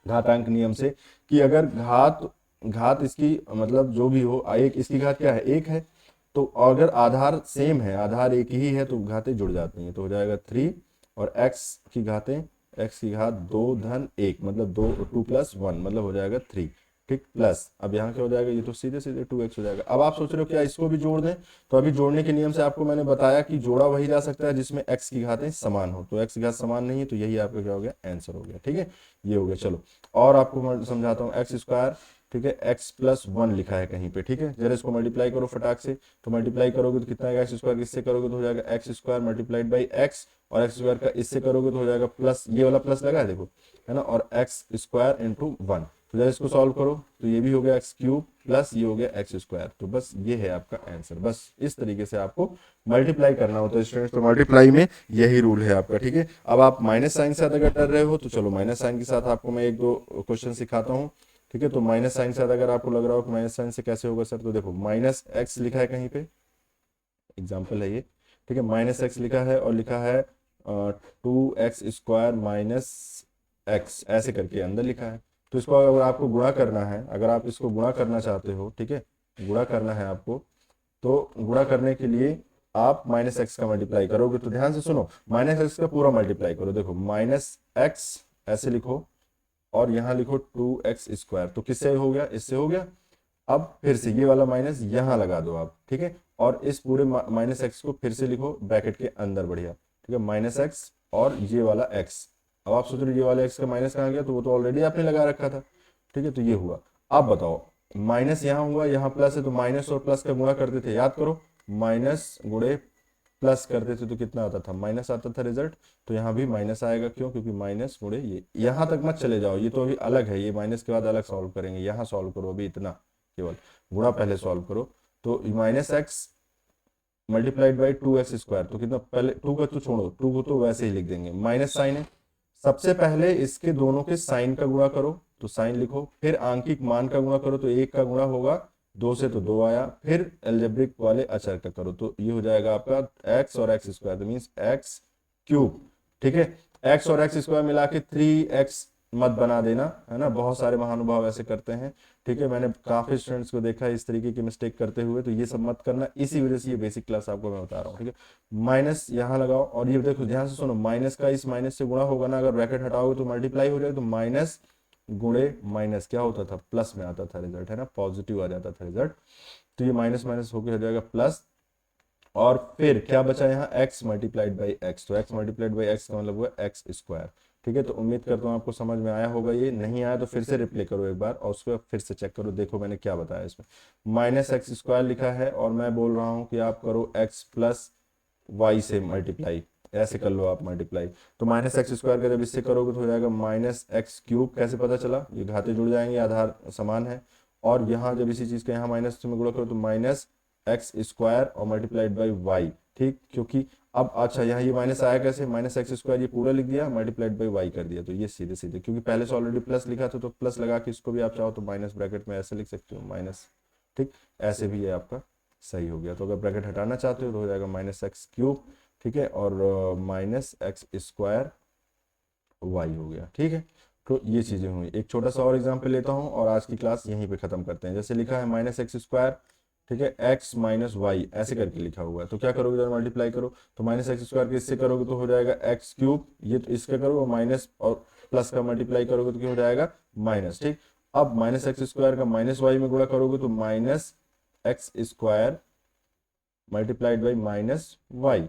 घातांक नियम से, कि अगर घात घात इसकी मतलब जो भी हो, एक इसकी घात क्या है, 1 है, तो अगर आधार सेम है, आधार एक ही है, तो घातें जुड़ जाती हैं, तो हो जाएगा 3, और x की घातें, x की घात 2 × 1 मतलब 2 + 1 मतलब हो जाएगा 3, ठीक, प्लस अब यहाँ क्या हो जाएगा, ये तो सीधे सीधे 2x हो जाएगा। अब आप सोच रहे हो क्या इसको भी जोड़ दें, तो अभी जोड़ने के नियम से आपको मैंने बताया कि जोड़ा वही जा सकता है जिसमें x की घातें समान हो, तो x की घात समान नहीं है, तो यही आपका क्या हो गया, आंसर हो गया, ठीक है, ये हो गया। चलो और आपको मैं समझाता हूँ, x², ठीक है, x+1 लिखा है कहीं पे, ठीक है, जरा इसको मल्टीप्लाई करो फटाक से, तो मल्टीप्लाई करोगे तो कितना आएगा, x², इससे करोगे तो हो जाएगा x² मल्टीप्लाइड बाई x, और x² का इससे करोगे तो हो जाएगा प्लस, ये वाला प्लस लगा है देखो, है ना, और x² इंटू 1, तो जरा इसको सॉल्व करो, तो ये भी हो गया x³ प्लस ये हो गया x², तो बस ये है आपका आंसर। बस इस तरीके से आपको मल्टीप्लाई करना होता है स्टूडेंट्स, तो मल्टीप्लाई में यही रूल है आपका, ठीक है। अब आप माइनस साइन के साथ अगर डर रहे हो, तो चलो माइनस साइन के साथ आपको मैं 1-2 क्वेश्चन सिखाता हूँ, ठीक है। तो माइनस साइन के साथ अगर आपको लग रहा हो कि माइनस साइन से कैसे होगा सर, तो देखो -x लिखा है कहीं पे, एग्जाम्पल है ये, ठीक है, -x लिखा है, और लिखा है 2x² माइनस x, ऐसे करके अंदर लिखा है। तो इसको अगर आपको गुणा करना है, अगर आप इसको गुणा करना चाहते हो, ठीक है, गुणा करना है आपको, तो गुणा करने के लिए आप -x का मल्टीप्लाई करोगे, तो ध्यान से सुनो, -x का पूरा मल्टीप्लाई करो, देखो -x ऐसे लिखो, और यहाँ लिखो 2x², तो किससे हो गया, इससे हो गया। अब फिर से ये वाला माइनस यहाँ लगा दो आप, ठीक है, और इस पूरे -x को फिर से लिखो ब्रैकेट के अंदर, बढ़िया, ठीक है, -x और ये वाला x। अब आप सोच रहे ये वाला x का माइनस कहाँ गया, तो वो तो ऑलरेडी आपने लगा रखा था, ठीक है, तो ये हुआ। अब बताओ, माइनस यहाँ हुआ, यहाँ प्लस है, तो माइनस और प्लस का गुणा करते थे, याद करो, माइनस गुणे प्लस करते थे तो कितना आता था, माइनस आता था रिजल्ट, तो यहाँ भी माइनस आएगा, क्यों, क्योंकि माइनस गुणे ये, यहाँ तक मत चले जाओ, ये तो अभी अलग है, ये माइनस के बाद अलग सॉल्व करेंगे, यहाँ सॉल्व करो अभी इतना, केवल गुणा पहले सॉल्व करो, तो -x मल्टीप्लाइड बाई 2x², तो कितना, पहले 2 का तो छोड़ो, 2 को तो वैसे ही लिख देंगे, माइनस साइन है, सबसे पहले इसके दोनों के साइन का गुणा करो, तो साइन लिखो, फिर आंकिक मान का गुणा करो, तो 1 का गुणा होगा 2 से, तो 2 आया, फिर अलजेब्रिक वाले अचर का करो, तो ये हो जाएगा आपका x और x², मीन्स x³, ठीक है। x और x² मिला के 3x मत बना देना, है ना, बहुत सारे महानुभाव ऐसे करते हैं, ठीक है, मैंने काफी स्टूडेंट्स को देखा है इस तरीके की मिस्टेक करते हुए, तो ये सब मत करना, इसी वजह से ये बेसिक क्लास आपको मैं बता रहा हूँ, ठीक है। माइनस यहाँ लगाओ, और ये देखो ध्यान से सुनो, माइनस का इस माइनस से गुणा होगा ना, अगर ब्रैकेट हटाओगे तो मल्टीप्लाई हो जाएगा, तो माइनस गुणे माइनस क्या होता था, प्लस में आता था रिजल्ट, है ना, पॉजिटिव आ जाता था रिजल्ट, तो ये माइनस माइनस होकर हो जाएगा प्लस, और फिर क्या बचा यहाँ, x मल्टीप्लाइड बाई एक्स, तो x मल्टीप्लाइड बाई एक्स का मतलब हुआ x², ठीक है। तो उम्मीद करता हूँ आपको समझ में आया होगा, ये नहीं आया तो फिर से रिप्ले करो एक बार, और उसको फिर से चेक करो, देखो मैंने क्या बताया इसमें, -x² लिखा है, और मैं बोल रहा हूँ कि आप करो x + y से मल्टीप्लाई, ऐसे कर लो आप मल्टीप्लाई, तो -x² का जब इससे करोगे तो हो जाएगा -x³, कैसे पता चला, ये घाते जुड़ जाएंगे, आधार समान है, और यहाँ जब इसी चीज का यहाँ माइनस में गुणा करो तो -x² और मल्टीप्लाइड बाई y, ठीक, क्योंकि अब अच्छा यहाँ ये माइनस आया कैसे, -x² ये पूरा लिख दिया, मल्टीप्लाइड बाई y कर दिया, तो ये सीधे सीधे, क्योंकि पहले से ऑलरेडी प्लस लिखा था, तो प्लस लगा के इसको भी आप चाहो तो माइनस ब्रैकेट में ऐसे लिख सकते हो, माइनस, ठीक, ऐसे भी ये आपका सही हो गया। तो अगर ब्रैकेट हटाना चाहते हो तो हो जाएगा -x³, ठीक है, और -x² y हो गया, ठीक है। तो ये चीजें हुई, एक छोटा सा और एग्जाम्पल लेता हूँ और आज की क्लास यहीं पे खत्म करते हैं। जैसे लिखा है -x², ठीक है, x - y ऐसे करके लिखा हुआ है, तो क्या करोगे, जरा मल्टीप्लाई करो, तो -x² के इससे करोगे तो हो जाएगा x³, ये तो इसका करो, माइनस और प्लस का मल्टीप्लाई करोगे तो क्या हो जाएगा, माइनस, ठीक। अब -x² का -y में गुणा करोगे तो -x² multiplied by minus Y,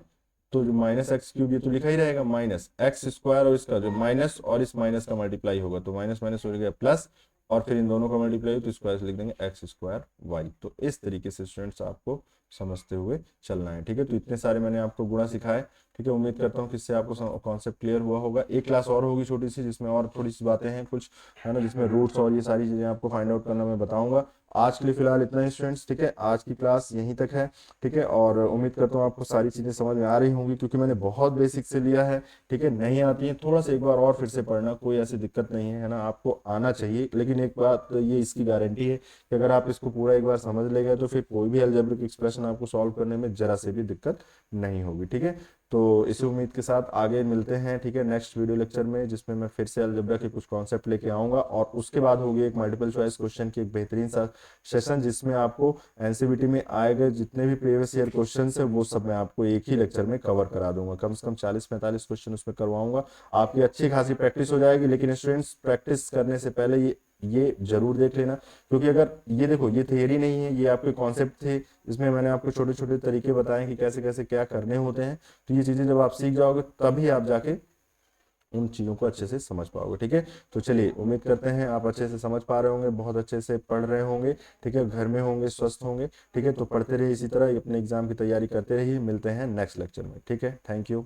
तो जो माइनस एक्स क्यूब ये तो लिखा ही रहेगा, माइनस एक्स स्क्वायर और इसका जो माइनस और इस माइनस का मल्टीप्लाई होगा तो माइनस माइनस हो गया प्लस, और फिर इन दोनों का मल्टीप्लाई हो तो स्क्वायर से लिख देंगे एक्स स्क्वायर वाई। तो इस तरीके से स्टूडेंट्स आपको समझते हुए चलना है, ठीक है। तो इतने सारे मैंने आपको गुणा सिखाए, ठीक है। उम्मीद करता हूँ कि इससे आपको कॉन्सेप्ट क्लियर हुआ होगा। एक क्लास और होगी छोटी सी, जिसमें और थोड़ी सी बातें हैं कुछ, है ना, जिसमें रूट्स और ये सारी चीजें आपको फाइंड आउट करना मैं बताऊंगा। आज के लिए फिलहाल इतना ही स्टूडेंट्स, ठीक है। आज की क्लास यहीं तक है, ठीक है। और उम्मीद करता हूँ आपको सारी चीजें समझ में आ रही होंगी, क्योंकि मैंने बहुत बेसिक से लिया है, ठीक है। नहीं आती है थोड़ा सा एक बार और फिर से पढ़ना, कोई ऐसी दिक्कत नहीं है ना, आपको आना चाहिए। लेकिन एक बात तो ये इसकी गारंटी है कि अगर आप इसको पूरा एक बार समझ ले गए तो फिर कोई भी अलजेब्रिक एक्सप्रेशन आपको सॉल्व करने में जरा से भी दिक्कत नहीं होगी, ठीक है। तो इसी उम्मीद के साथ आगे मिलते हैं, ठीक है, नेक्स्ट वीडियो लेक्चर में, जिसमें मैं फिर से अलजेब्रा के कुछ कॉन्सेप्ट लेके आऊंगा, और उसके बाद होगी एक मल्टीपल चॉइस क्वेश्चन की एक बेहतरीन सा सेशन, जिसमें आपको एनसीईआरटी में आए गए जितने भी प्रीवियस ईयर क्वेश्चन है वो सब मैं आपको एक ही लेक्चर में कवर करा दूंगा। कम से कम 40-45 क्वेश्चन उसमें करवाऊंगा, आपकी अच्छी खासी प्रैक्टिस हो जाएगी। लेकिन स्टूडेंट्स, प्रैक्टिस करने से पहले ये जरूर देख लेना, क्योंकि अगर ये देखो, ये थियरी नहीं है, ये आपके कॉन्सेप्ट थे, इसमें मैंने आपको छोटे छोटे तरीके बताए कि कैसे कैसे क्या करने होते हैं। तो ये चीजें जब आप सीख जाओगे तभी आप जाके उन चीजों को अच्छे से समझ पाओगे, ठीक है। तो चलिए, उम्मीद करते हैं आप अच्छे से समझ पा रहे होंगे, बहुत अच्छे से पढ़ रहे होंगे, ठीक है, घर में होंगे, स्वस्थ होंगे, ठीक है। तो पढ़ते रहिए इसी तरह, अपने एग्जाम की तैयारी करते रहिए। मिलते हैं नेक्स्ट लेक्चर में, ठीक है। Thank you.